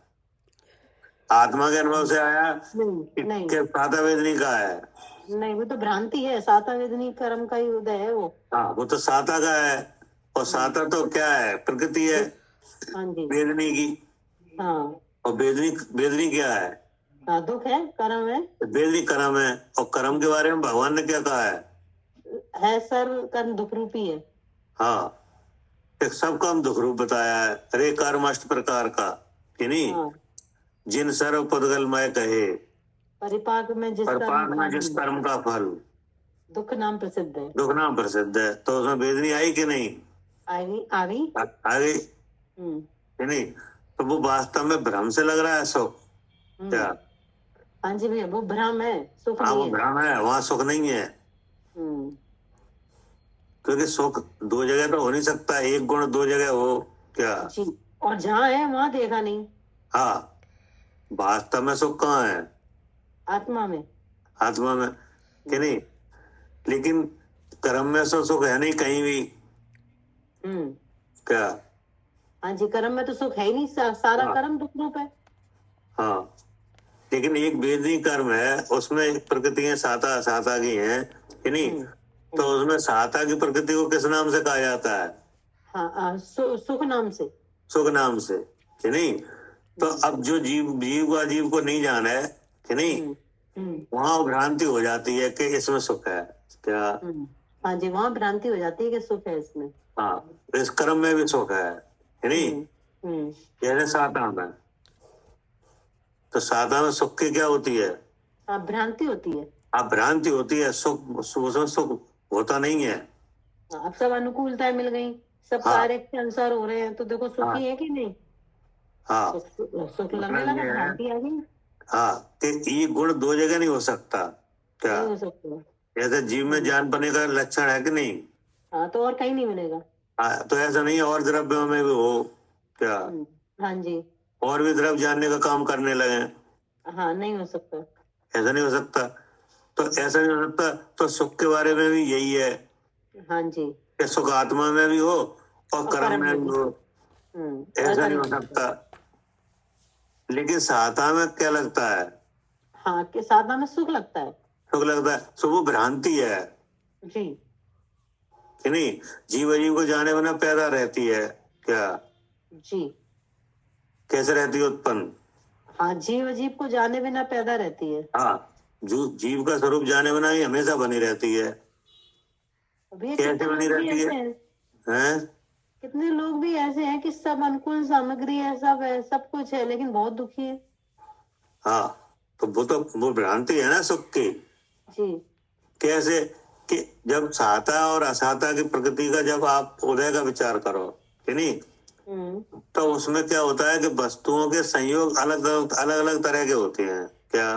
C: आत्मा के अनुभव से आया
B: नहीं नहीं
C: कि साता वेदनी का है?
B: नहीं, वो तो भ्रांति है, साता वेदनी कर्म का ही उदय है वो।
C: हाँ, वो तो साता का है, और साता तो क्या है? प्रकृति है
B: हाँ जी।
C: वेदनी की।
B: हाँ
C: और वेदनी वेदनी क्या है?
B: हाँ, दुख है, कर्म है।
C: वेदनी कर्म है। और कर्म के बारे में भगवान ने क्या कहा है?
B: सर्व कर्म दुख रूपी है।
C: हाँ, एक सब काम दुख रूप बताया है। अरे कर्म अष्ट प्रकार का, कि नहीं?
B: हाँ,
C: जिन सर्व पदगलमय कहे,
B: परिपाक में जिस
C: परपाक
B: कर्म
C: में
B: का
C: जिस
B: फल,
C: कर्म का फल
B: दुख नाम प्रसिद्ध है।
C: दुख नाम प्रसिद्ध है। तो उसमें वेदनी आई कि नहीं?
B: आवी आवी।
C: आ गई, कि नहीं? तो वो वास्तव में भ्रम से लग रहा है सुख, क्या?
B: हाँ जी भैया, वो भ्रम है, सुख
C: हाँ,
B: नहीं
C: वो
B: है।
C: भ्रम है, वहां सुख नहीं है। क्योंकि सुख दो जगह तो हो नहीं सकता, एक गुण दो जगह हो, क्या?
B: जी, और जहाँ है वहां देखा नहीं।
C: हाँ, वास्तव में सुख कहाँ है?
B: आत्मा में।
C: आत्मा में, कि नहीं? लेकिन कर्म में सो सुख है नहीं कहीं भी, क्या?
B: हाँ जी, कर्म में तो सुख है ही नहीं, सारा
C: हाँ।
B: कर्म दुख रूप है।
C: हाँ, लेकिन एक वेदनी कर्म है, उसमें प्रकृतियां साता साता की हैं, कि नहीं? तो उसमें साता की प्रकृति को किस नाम से कहा जाता है?
B: हाँ, सुख नाम से।
C: सुख नाम से, कि नहीं? तो अब जो जीव जीव का जीव को नहीं जाना है, कि नहीं, वहां भ्रांति हो जाती है कि इसमें सुख है, क्या?
B: हाँ जी, वहां भ्रांति हो जाती है कि सुख है इसमें।
C: हाँ, इस कर्म में भी सुख है, कि नहीं? जैसे साता में, तो साता में सुख की क्या होती है?
B: हाँ, भ्रांति होती है।
C: हाँ, भ्रांति होती है। सुख उसमें सुख होता नहीं है।
B: अब सब अनुकूलताएं मिल गई, सब
C: हाँ।
B: कार्य के अनुसार हो रहे हैं, तो देखो सुखी
C: हाँ।
B: है कि नहीं?
C: हाँ,
B: सुख लगने लगा, भ्रांति आ गई।
C: हाँ, कि ये गुण दो जगह नहीं हो सकता, क्या?
B: नहीं हो सकता।
C: जैसे जीव में ज्ञान बने का लक्षण है कि नहीं?
B: हाँ, तो और कहीं नहीं मिलेगा।
C: हाँ, तो ऐसा नहीं है और द्रव्यों में भी हो, क्या?
B: हाँ जी।
C: और भी द्रव्य जानने का काम करने लगे,
B: हाँ, नहीं हो सकता।
C: ऐसा नहीं हो सकता। तो ऐसा नहीं हो सकता, तो सुख के बारे में भी यही है
B: हाँ जी,
C: कि सुख आत्मा में भी हो और कर्म में भी हो, ऐसा नहीं हो सकता। लेकिन साता में क्या लगता है?
B: हाँ, के साधना में सुख लगता है।
C: सुख लगता है, तो वो भ्रांति है,
B: जी
C: कि नहीं? जीव अजीव को जाने बिना पैदा रहती है, क्या?
B: जी।
C: कैसे रहती है? उत्पन्न।
B: हाँ, जीव अजीव को जाने बिना पैदा रहती है।
C: हाँ, जो जीव का स्वरूप जाने बिना ही हमेशा बनी रहती है।
B: अभी
C: कैसे
B: कितने
C: बनी
B: लोग भी
C: रहती
B: ऐसे
C: है?
B: हैं,
C: हैं?
B: कितने लोग भी ऐसे हैं कि सब अनुकूल सामग्री है, सब है, सब कुछ है, लेकिन बहुत दुखी है।
C: हाँ, तो वो भ्रांति है ना सुख की।
B: जी।
C: कैसे? कि जब साता और असाता की प्रकृति का जब आप उदय का विचार करो, कि नहीं, तो उसमें क्या होता है कि वस्तुओं के संयोग अलग अलग तरह के होते हैं, क्या?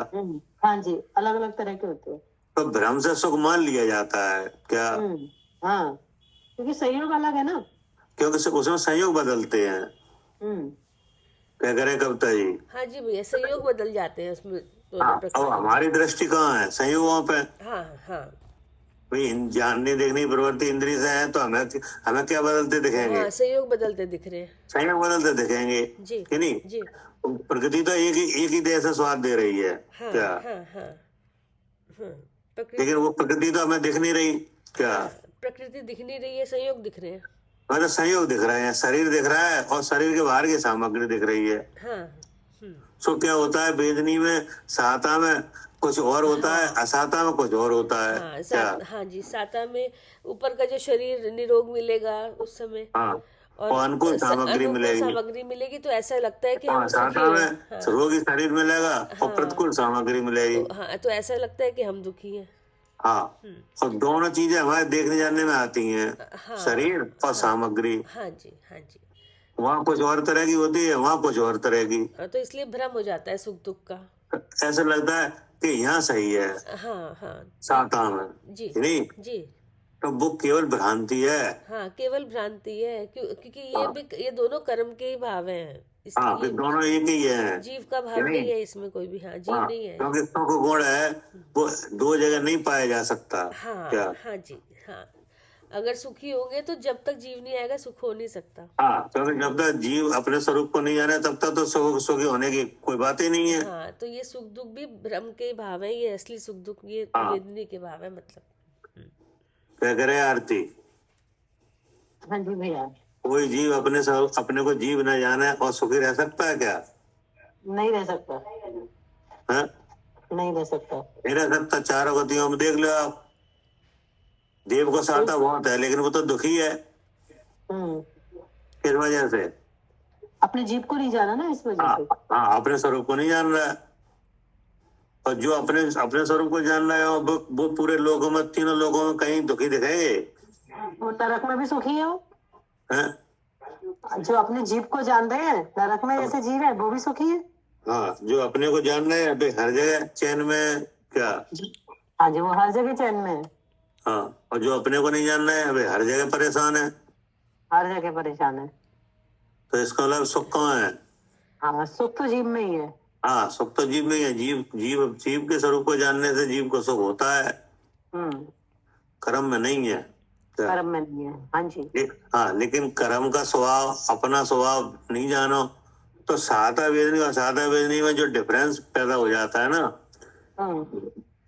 B: हाँ जी, अलग अलग तरह के होते हैं।
C: तो भ्रम से सुख मान लिया जाता है, क्या?
B: हाँ, क्योंकि संयोग अलग है ना।
C: क्योंकि उसमें संयोग बदलते हैं। क्या करे कविता जी?
A: हाँ जी भैया, संयोग बदल जाते हैं उसमें दोनों
C: हाँ,
A: प्रकार
C: अब
A: के।
C: हमारी दृष्टि कहाँ है? संयोगों पे।
A: हाँ हाँ
C: भाई जानने देखने की प्रवृत्ति इंद्रिय से है, तो हमें क्या बदलते दिखेंगे?
A: हाँ, संयोग बदलते दिख रहे हैं।
C: संयोग बदलते दिखेंगे,
A: जी,
C: कि नहीं?
A: जी।
C: प्रकृति तो एक ही देह से स्वाद दे रही है,
A: हाँ
C: क्या?
A: हाँ हाँ हाँ,
C: लेकिन वो प्रकृति तो हमें दिख नहीं रही, क्या?
A: प्रकृति दिख नहीं रही है, संयोग दिख रहे हैं।
C: मतलब संयोग दिख रहे हैं, शरीर दिख रहा है और शरीर के बाहर की सामग्री दिख रही है।
A: हाँ।
C: सो क्या होता है वेदनी में, साता में कुछ और होता है, असाता में कुछ और होता है,
A: हाँ,
C: क्या?
A: हाँ जी, साता में ऊपर का जो शरीर निरोग मिलेगा उस समय,
C: हाँ,
A: और
C: अनुकूल सामग्री मिलेगी।
A: सामग्री मिलेगी, तो ऐसा लगता है कि हम सुखी
C: साता में
A: हैं। हाँ,
C: रोगी शरीर मिलेगा और प्रतिकूल सामग्री मिलेगी।
A: तो हाँ, तो ऐसा लगता है कि हम दुखी हैं।
C: हाँ, और दोनों चीजें हमारे देखने जानने में आती हैं,
A: हाँ,
C: शरीर और सामग्री।
A: हाँ जी, हाँ जी।
C: वहाँ कुछ और तरह की होती है, वहाँ कुछ और तरह की।
A: तो इसलिए भ्रम हो जाता है सुख दुख का।
C: ऐसा लगता है कि यहाँ सही है,
A: हाँ हाँ
C: साता में,
A: जी,
C: नहीं?
A: जी।
C: तो वो केवल भ्रांति है।
A: हाँ, केवल भ्रांति है, क्योंकि ये भी, ये दोनों कर्म के ही भाव हैं।
C: हाँ, फिर दोनों एक ही है,
A: जीव का भाव नहीं है इसमें कोई भी। हाँ, जीव
C: हाँ,
A: नहीं है।
C: क्योंकि सुख गुण है वो दो जगह नहीं पाया जा सकता।
A: हाँ
C: क्या?
A: हाँ जी, हाँ। अगर सुखी होंगे तो जब तक जीव नहीं आएगा सुख हो नहीं सकता।
C: हाँ, क्योंकि जब तक जीव अपने स्वरूप को नहीं जाने तब तक तो सुखी होने की कोई बात ही नहीं है।
A: हाँ, तो ये सुख दुख भी भ्रम के भाव है, ये असली सुख दुख ये
C: हाँ।
A: वेदनी के भाव है, मतलब।
C: क्या करे आरती?
B: हाँ जी भैया।
C: कोई जीव अपने को जीव न जाने और सुखी रह सकता है क्या?
B: नहीं रह सकता,
C: हाँ?
B: नहीं रह सकता।
C: नहीं रह सकता। चारों गतियों में देख लो आप, देव को साता बहुत है लेकिन वो तो दुखी है। किस वजह से?
B: अपने जीव को नहीं जाना ना, इस वजह
C: हाँ,
B: से।
C: हाँ, अपने स्वरूप को नहीं जान रहा है। और जो अपने स्वरूप को जान रहा है वो पूरे लोगों में, तीनों लोगों में कहीं दुखी दिखेंगे?
B: वो नरक में भी सुखी है वो।
C: हैं?
B: जो अपने जीव को जान रहे हैं, नरक में जैसे जीव है वो भी सुखी है।
C: हाँ, जो अपने को जान रहे हैं अभी हर जगह चैन में। क्या?
B: हाँ जी, वो हर जगह चैन में है।
C: हाँ, और जो अपने को नहीं जान रहे हैं अभी हर जगह परेशान है।
B: हर जगह परेशान है।
C: तो इसका मतलब सुख कहाँ है?
B: हाँ, सुख तो जीव में ही है।
C: हाँ, सुख तो जीव में ही है। जीव के स्वरूप को जानने से जीव को सुख होता है, कर्म में नहीं है। क्या?
B: कर्म में नहीं है। हाँ जी।
C: हाँ, लेकिन कर्म का स्वभाव, अपना स्वभाव नहीं जानो तो सादा वेदनी और सादा वेदनी में जो डिफरेंस पैदा हो जाता है ना,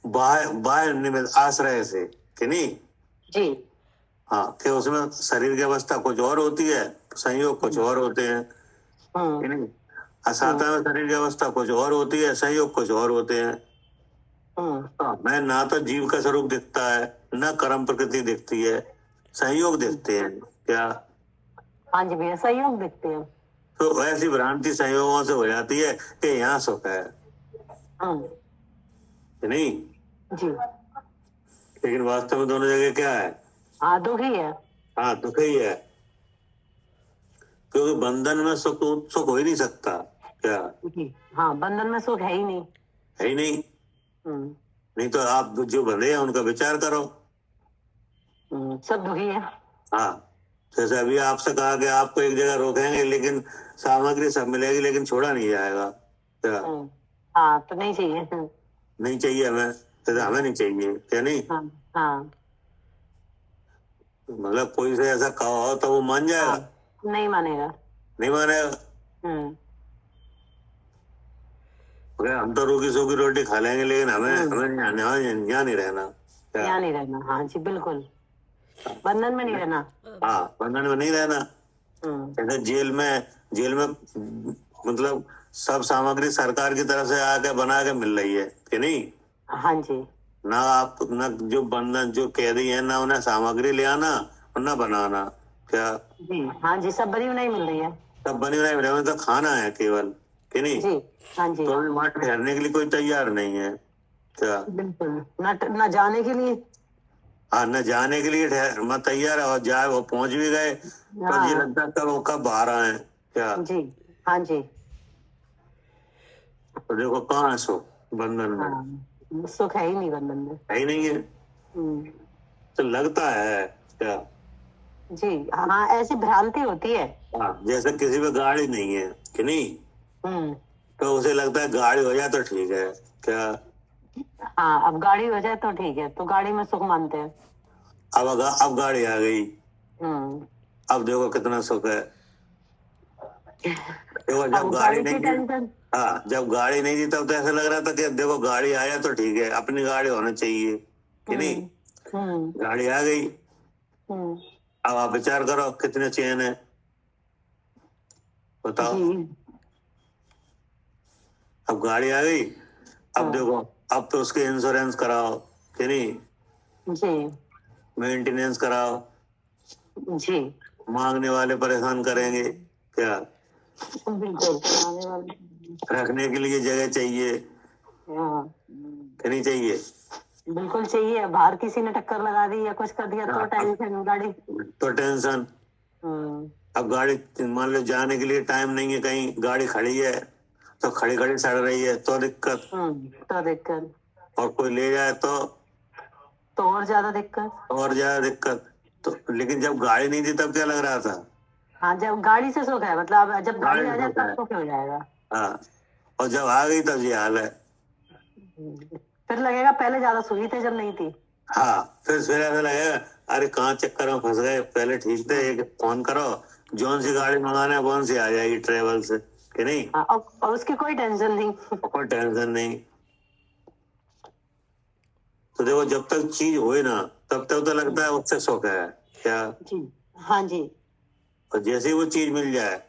C: बाह्य निमित्त आश्रय से, कि नहीं?
B: जी।
C: हाँ, कि उसमें शरीर की अवस्था कुछ और होती है, संयोग कुछ और होते हैं, कि नहीं? असाता में शरीर की अवस्था कुछ और होती है, संयोग कुछ और होते हैं। मैं ना तो जीव का स्वरूप दिखता है, ना कर्म प्रकृति दिखती है, संयोग दिखते हैं। क्या?
B: हाँ जी भैया, संयोग दिखते हैं।
C: तो ऐसी भ्रांति संयोगों से हो जाती है कि यहाँ सुख है, कि नहीं?
B: जी।
C: लेकिन वास्तव में दोनों जगह क्या है?
B: हाँ, दुख ही है।
C: हाँ, दुख ही है, क्योंकि बंधन में सुख हो ही नहीं सकता। क्या?
B: हाँ, बंधन में सुख है ही नहीं।
C: है ही नहीं। नहीं तो आप जो बंधे हैं उनका विचार करो।
B: सब दुखी है।
C: हाँ, जैसे अभी आपसे कहा कि आपको एक जगह रोकेंगे लेकिन सामग्री सब मिलेगी लेकिन छोड़ा नहीं जाएगा। क्या?
B: हाँ, तो नहीं चाहिए।
C: नहीं चाहिए हमें, तो हमें नहीं चाहिए, क्या नहीं?
B: हाँ।
C: मतलब कोई से ऐसा कहा हो तो वो मान जाएगा?
B: नहीं मानेगा।
C: नहीं मानेगा। हम तो रूखी सूखी रोटी खा लेंगे लेकिन हमें यहाँ नहीं रहना।
B: यहाँ नहीं रहना। हाँ जी, बिल्कुल। बंधन में नहीं रहना।
C: हाँ, बंधन में नहीं रहना। जैसे जेल में मतलब सब सामग्री सरकार की तरफ से आके बना के मिल रही है, कि नहीं?
B: हाँ जी।
C: ना जो बंधन जो कैदी है ना उन्हें सामग्री ले आना और ना बनाना। क्या?
B: जी। हाँ जी, सब बनी बनाई मिल रही है।
C: सब बनी बनाई मिल रही है, तो खाना है केवल, कि नहीं?
B: जी। हाँ जी।
C: तो अभी वहां ठहरने के लिए कोई तैयार नहीं है। क्या?
B: बिल्कुल। न जाने के लिए।
C: हाँ, न जाने के लिए मैं तैयार है, और जाए वो पहुंच भी गए पर ये लगता है कब बाहर आए। क्या?
B: जी। हाँ जी।
C: तो देखो कहाँ है सुख बंधन में?
B: हाँ, सुख है ही नहीं बंधन में।
C: है ही नहीं है। तो लगता है। क्या?
B: जी। हाँ, ऐसी भ्रांति होती है।
C: हाँ, जैसे किसी पे गाड़ी नहीं है, कि नहीं? तो उसे लगता है गाड़ी हो जाए तो ठीक है। क्या?
B: हाँ, अब गाड़ी हो जाए तो ठीक है, तो गाड़ी में सुख मानते हैं।
C: अब गाड़ी आ गई, अब देखो कितना सुख है। देखो जब गाड़ी नहीं थी, हाँ, जब गाड़ी नहीं थी तब तो ऐसा लग रहा था कि देखो गाड़ी आया तो ठीक है, अपनी गाड़ी होना चाहिए, कि नहीं? गाड़ी आ गई, अब आप विचार करो कितने चैन है, बताओ। अब गाड़ी आ गई, अब देखो अब तो उसके इंश्योरेंस कराओ, कि नहीं?
B: जी।
C: मेंटेनेंस कराओ।
B: जी।
C: मांगने वाले परेशान करेंगे। क्या?
B: बिल्कुल।
C: रखने के लिए जगह चाहिए, कि नहीं चाहिए?
B: बिल्कुल चाहिए। बाहर किसी ने टक्कर लगा दी या कुछ कर दिया तो टेंशन गाड़ी।
C: तो टेंशन। अब गाड़ी मान लो जाने के लिए टाइम नहीं है, कहीं गाड़ी खड़ी है तो खड़ी खड़ी सड़ रही है तो दिक्कत। और कोई ले जाए तो
B: और ज्यादा दिक्कत।
C: तो लेकिन जब गाड़ी नहीं थी तब क्या लग रहा था?
B: हाँ, जब गाड़ी से सुख है, मतलब अब जब गाड़ी
C: गाड़ी
B: आ
C: से
B: जाए
C: सुख
B: तब
C: है।
B: सुख हो जाएगा।
C: हाँ, और जब आ गई तब ये हाल है।
B: फिर लगेगा पहले ज्यादा सुखी थे जब नहीं थी।
C: हाँ, फिर ऐसा लगेगा अरे कहाँ चक्कर में फंस गए, पहले ठीक थे, एक फोन करो, जौन सी गाड़ी मंगाना है कौन सी आ जाएगी ट्रेवल से, कि नहीं,
B: हाँ, और उसकी कोई टेंशन नहीं।
C: कोई टेंशन नहीं। तो देखो जब तक चीज होए ना तब तक तो लगता है उससे सुख है क्या,
B: जी, हाँ जी,
C: और जैसे ही वो चीज मिल जाए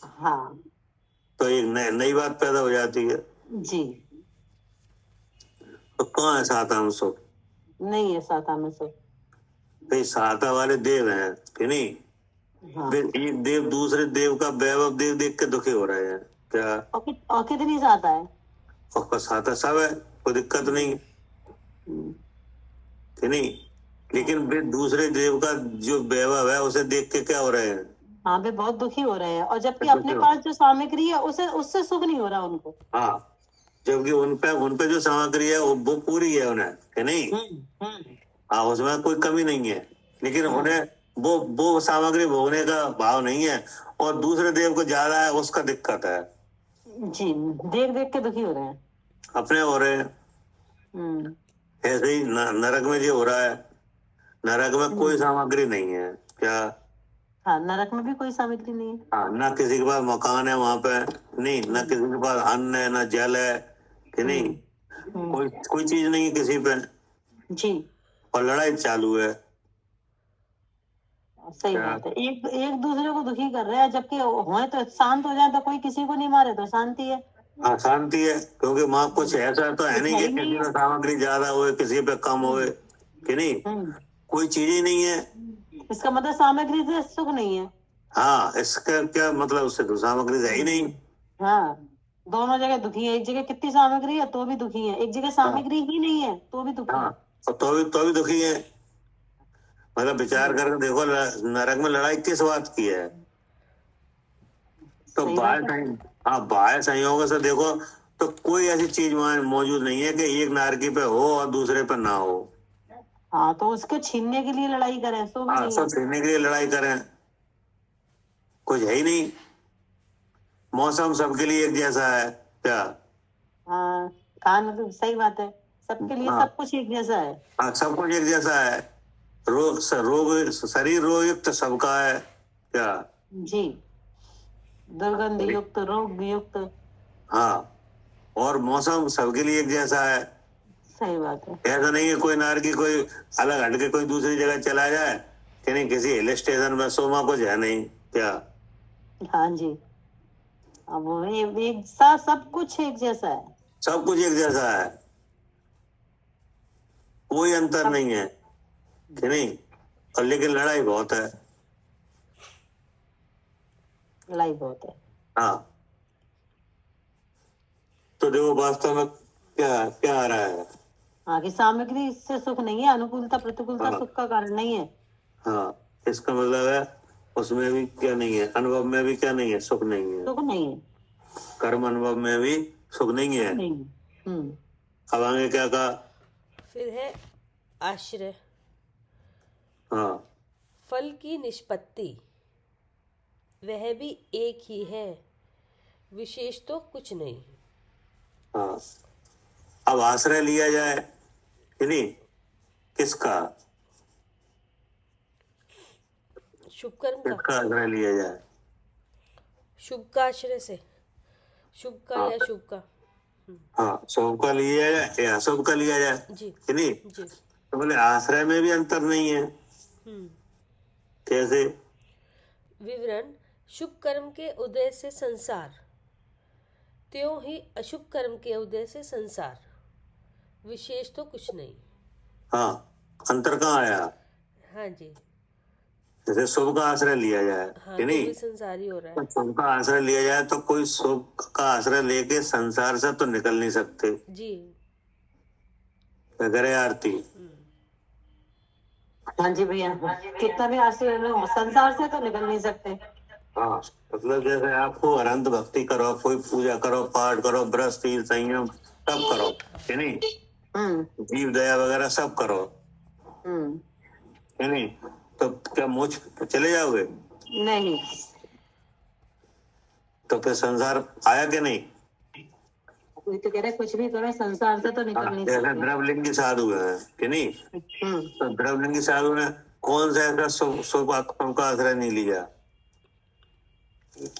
B: हाँ
C: तो एक नई बात पैदा हो जाती है।
B: जी,
C: तो कहाँ है साता में सुख?
B: नहीं है साता में सुख।
C: भाई साता वाले देव हैं कि नहीं,
B: हाँ,
C: फिर एक देव दूसरे देव का वैभव देख देख के दुखी हो रहे हैं क्या,
B: और कितनी साता है।
C: और साता सब है, कोई दिक्कत नहीं
B: हम्म,
C: कि नहीं, लेकिन वे दूसरे देव का जो वैभव है उसे देख के क्या हो रहे हैं,
B: हाँ, वे बहुत दुखी हो रहे हैं, और जबकि
C: दुखी
B: अपने
C: हो।
B: पास जो सामग्री है उसे उससे सुख नहीं हो रहा उनको।
C: हाँ, जबकि उन पे जो सामग्री है वो पूरी है उन्हें, कि नहीं,
B: हम्म,
C: हाँ उसमें कोई कमी नहीं है, लेकिन उन्हें वो सामग्री भोगने का भाव नहीं है, और दूसरे देव को ज्यादा है उसका दिक्कत है,
B: जी, देख देख के दुखी हो रहे हैं।
C: अपने हो रहे हैं।
B: हम्म,
C: ऐसे ही नरक में जो हो रहा है, नरक में कोई सामग्री नहीं है क्या,
B: हाँ, नरक में भी कोई सामग्री नहीं है।
C: हाँ, ना किसी के पास मकान है वहां पे, नहीं, ना किसी के पास अन्न है, ना जल है, कि नहीं, कोई चीज नहीं है किसी पे,
B: जी,
C: और लड़ाई चालू है
B: सही
C: क्या?
B: बात है। एक एक दूसरे को दुखी कर रहे हैं, जबकि होए तो शांत हो जाए तो कोई किसी को नहीं मारे तो शांति है।
C: हाँ शांति है, क्योंकि वहां कुछ ऐसा तो है
B: कुछ
C: नहीं
B: है
C: कि
B: ही नहीं
C: किसी
B: है।
C: में सामग्री ज्यादा होए किसी पे कम होए, कि नहीं,
B: हम्म,
C: कोई चीज ही नहीं है।
B: इसका मतलब सामग्री से सुख नहीं है।
C: हाँ, इसका क्या मतलब, उससे तो सामग्री है ही नहीं।
B: हाँ, दोनों जगह दुखी है। एक जगह कितनी सामग्री है तो भी दुखी है, एक जगह
C: हाँ,
B: सामग्री ही नहीं है तो भी दुखी
C: हाँ,
B: है।
C: और तो भी दुखी है। मतलब विचार करके देखो, नरक में लड़ाई किस बात की है, तो
B: सही बात है।
C: हाँ बाह्य संयोगों से देखो तो कोई ऐसी चीज वहां मौजूद नहीं है कि एक नारकी पे हो और दूसरे पे ना हो।
B: हाँ, तो उसके छीनने के लिए लड़ाई करें तो भी
C: हाँ,
B: नहीं
C: सब
B: है।
C: छीनने के लिए लड़ाई करें, कुछ है ही नहीं। मौसम सबके लिए एक जैसा है क्या,
B: हाँ, कान मतलब सही बात है। सबके लिए
C: हाँ,
B: सब कुछ एक जैसा है।
C: हाँ सब कुछ एक जैसा है, रोग शरीर रोग युक्त सबका है क्या,
B: जी, दुर्गंध युक्त, रोग युक्त।
C: हाँ, और मौसम सबके लिए एक जैसा है।
B: सही बात है।
C: ऐसा नहीं है कोई नारकी कोई अलग हटके कोई दूसरी जगह चला जाए, कि नहीं किसी हिल स्टेशन में सोमा कुछ है नहीं क्या,
B: हाँ जी, अब वो एक साथ सब कुछ एक जैसा है।
C: सब कुछ एक जैसा है, कोई अंतर
B: सब
C: नहीं है, कि नहीं, और लेकिन लड़ाई बहुत है।
B: लड़ाई बहुत है।
C: हाँ, तो देखो वास्तव में क्या क्या आ रहा है।
B: हाँ, कि सामग्री से सुख नहीं है, अनुकूलता प्रतिकूलता
C: हाँ,
B: सुख का कारण नहीं है।
C: हाँ, इसका मतलब है उसमें भी क्या नहीं है, अनुभव में भी क्या नहीं है, सुख नहीं है,
B: सुख नहीं है।
C: कर्म अनुभव में भी सुख नहीं है।
B: नहीं है।
C: अब आगे क्या कहा,
A: फिर है आश्रय।
C: हाँ,
A: फल की निष्पत्ति वह भी एक ही है, विशेष तो कुछ नहीं।
C: हाँ, अब आश्रय लिया जाए कि नहीं, किसका,
A: शुभ कर्म का,
C: किसका आश्रय लिया जाए,
A: शुभ का आश्रय से, शुभ का
C: हाँ,
A: या शुभ का।
C: हाँ, शुभ का लिया जाए या अशुभ का लिया जाए,
A: जी
C: कि नहीं,
A: जी।
C: तो बोले आश्रय में भी अंतर नहीं है, कैसे,
A: विवरण। शुभ कर्म के उदय से संसार, त्यों ही अशुभ कर्म के उदय से संसार, विशेष तो कुछ नहीं।
C: हाँ, अंतर कहाँ आया,
A: हाँ जी।
C: जैसे शुभ का आश्रय लिया जाए,
A: हाँ,
C: कि
A: तो
C: नहीं,
A: भी संसार ही हो रहा
C: तो
A: है।
C: शुभ का आश्रय लिया जाए तो कोई शुभ का आश्रय लेके संसार से तो निकल नहीं सकते,
A: जी।
C: क्या करे आरती,
B: हाँ जी भैया, कितना भी आश्रय लो संसार से तो निकल नहीं सकते।
C: हाँ, मतलब जैसे आपको अनंत भक्ति करो, कोई पूजा करो, पाठ करो, व्रत तीर्थ संयम सब करो, कि नहीं, जीव दया वगैरह सब करो,
B: हम्म,
C: कि नहीं, तो क्या मोक्ष चले जाओगे,
B: नहीं,
C: तो फिर संसार आया कि नहीं?
B: कोई तो कह रहे कुछ भी करो संसार से तो निकल नहीं
C: जैसे
B: सकते।
C: द्रवलिंगी साधु है कि नहीं, तो द्रवलिंगी साधु ने कौन सा ऐसा शुभ का आश्रय नहीं लिया?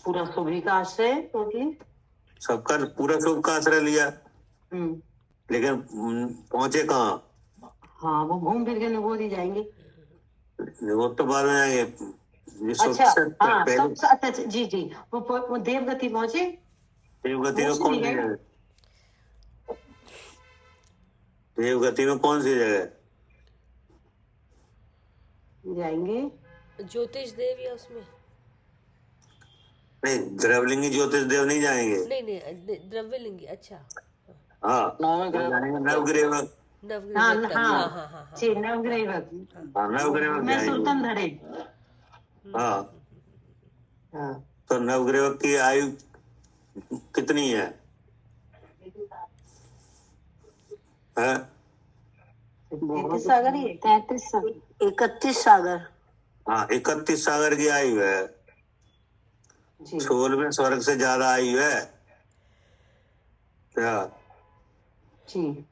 B: पूरा शुभ का आश्रय टोटली
C: सबका पूरा शुभ का आश्रय लिया, लेकिन पहुंचे कहाँ?
B: हाँ, वो घूम फिर के निगोद ही जाएंगे।
C: वो तो बाद में आएंगे।
B: अच्छा, हाँ, अच्छा, जी जी, वो देवगति पहुंचे।
C: देवगति में कौन सी जगह? देवगति में कौन सी जगह
B: जाएंगे?
A: ज्योतिष देव या उसमें?
C: नहीं, द्रवलिंगी ज्योतिष देव नहीं जाएंगे।
A: नहीं, द्रव्यलिंगी। अच्छा,
C: हाँ, नवग्रेवक।
A: नवग्रेवक। हाँ,
B: जी, नवग्रेवक।
C: नवग्रेवक
B: मैं सुल्तान धरे।
C: हाँ, तो नवग्रेवक की आयु कितनी है?
B: 33 सागर ही 33 सागर 31 सागर।
C: हाँ, 31 सागर की आयु है। 16वें स्वर्ग से ज्यादा आयु है क्या?
B: जी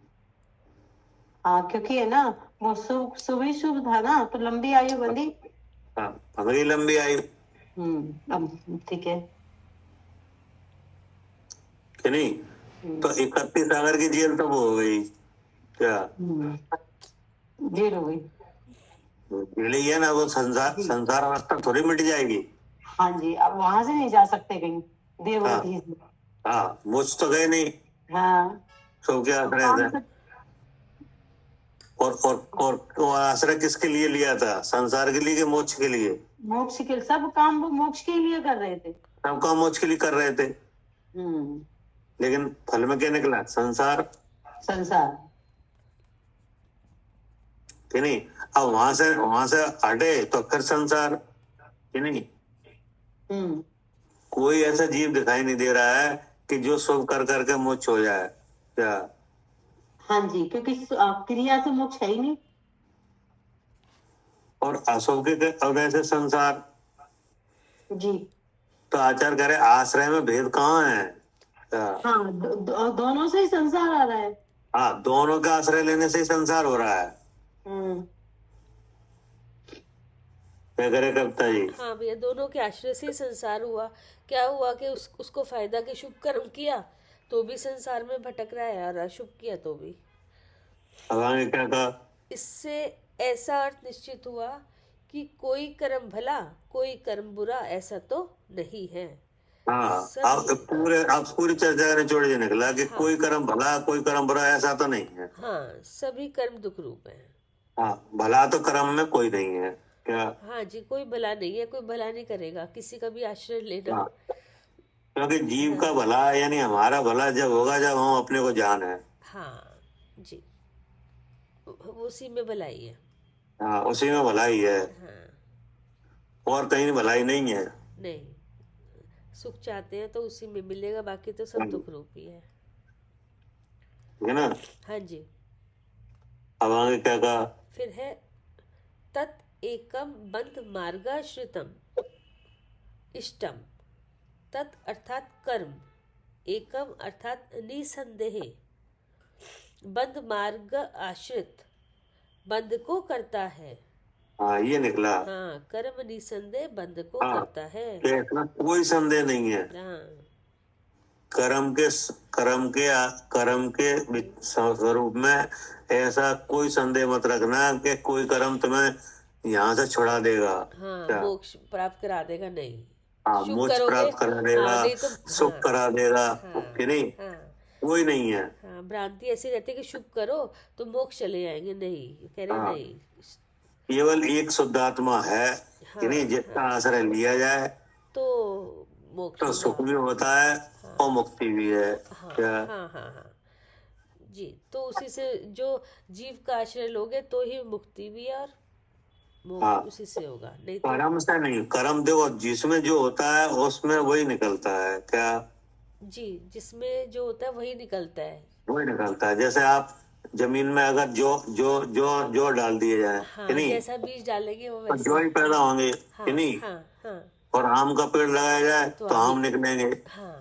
B: हाँ, क्योंकि है ना वो शुभ ही शुभ था ना, तो लंबी आयु बंदी।
C: हाँ, हमारी लंबी आयु।
B: अब ठीक है
C: कि नहीं? तो 31 सागर की जेल तब हो गई क्या?
B: जेल हो गई।
C: जेल ही है ना, वो संसार अवस्था थोड़ी मिट जाएगी।
B: हाँ जी, अब वहां से नहीं जा सकते कहीं देवगति से।
C: हाँ, मुझ तो गए नहीं।
B: हाँ,
C: तो क्या आश्रय और आश्रय किसके लिए लिया था? संसार के लिए कि मोक्ष के लिए?
B: मोक्ष के सब काम वो मोक्ष के लिए कर रहे थे।
C: सब काम मोक्ष के लिए कर रहे थे, लेकिन फल में क्या निकला? संसार कि नहीं? अब वहां से हटे तो फिर संसार कि नहीं? कोई ऐसा जीव दिखाई नहीं दे रहा है कि जो शुभ कर करके मोक्ष हो जाए क्या?
B: हाँ जी, क्योंकि क्रिया से मोक्ष है ही नहीं।
C: और अशुभ के अवधि से संसार
B: जी,
C: तो आचार्य कह रहे आश्रय में भेद कहाँ है?
B: हाँ, दोनों से ही संसार आ रहा है।
C: हाँ, दोनों का आश्रय लेने से ही संसार हो रहा है। क्या करे कविता जी?
A: हाँ भैया, दोनों के आश्रय से ही संसार हुआ। क्या हुआ कि उसको फायदा के शुभ कर्म किया तो भी संसार में भटक रहा है, और अशुभ किया तो भी।
C: अब आगे क्या कहा? इससे
A: ऐसा अर्थ निश्चित हुआ कि कोई कर्म भला कोई कर्म बुरा ऐसा तो नहीं है।
C: हाँ, आप पूरी चर्चा का निचोड़ ये निकला कि कोई कर्म भला कोई कर्म बुरा ऐसा तो नहीं है।
A: हाँ, सभी कर्म दुख रूप है।
C: हाँ, भला तो कर्म में कोई नहीं है क्या?
A: हाँ जी, कोई भला नहीं है, कोई भला नहीं करेगा, किसी का भी आश्रय लेना।
C: हाँ, क्योंकि जीव का भला यानी हमारा भला जब होगा जब हम अपने को जान है।
A: हाँ जी, उसी में भलाई है।
C: हाँ, उसी में भलाई है।
A: हाँ,
C: और कहीं भलाई नहीं है।
A: नहीं, सुख चाहते हैं तो उसी में मिलेगा, बाकी तो सब दुख रूप ही है
C: ना?
A: हाँ जी।
C: अब आगे क्या कहा?
A: फिर है तत् एकम बंध मार्गाश्रितम इष्टम। तत् अर्थात कर्म, एकम अर्थात निसंदेह, बंध मार्ग आश्रित, बंध को करता है।
C: हाँ, ये निकला।
A: हाँ, कर्म निसंदेह बंध को करता है।
C: इसमें कोई संदेह नहीं है।
A: हाँ,
C: कर्म के स्वरूप में ऐसा कोई संदेह मत रखना कि कोई कर्म तुम्हें यहाँ से छुड़ा देगा।
A: हाँ, मोक्ष प्राप्त करा देगा, नहीं।
C: हाँ, मोक्ष प्राप्त करा देगा, सुख करा देगा कि नहीं? कोई नहीं है।
A: हाँ, भ्रांति ऐसी रहती है कि शुभ करो तो मोक्ष चले जाएंगे, नहीं, कह रहे नहीं।
C: केवल एक शुद्धात्मा है कि नहीं, जिसका आश्रय लिया जाए
A: तो मोक्ष,
C: तो सुख भी होता है और मुक्ति भी है। क्या?
A: हाँ जी, तो उसी से जो जीव का आश्रय लोगे तो ही मुक्ति भी है और मोक्ष उसी से होगा, नहीं तो
C: कर्म से नहीं। कर्म देखो, जिसमें जो होता है उसमें वही निकलता है क्या?
A: जी, जिसमें जो होता है वही निकलता है।
C: वही निकलता है। जैसे आप जमीन में अगर जो डाल दिए जाए कि नहीं,
A: जैसा बीज डालेंगे वो वैसा
C: जो ही पैदा होंगे कि नहीं? और आम का पेड़ लगाया जाए तो आम निकलेंगे,
A: हाँ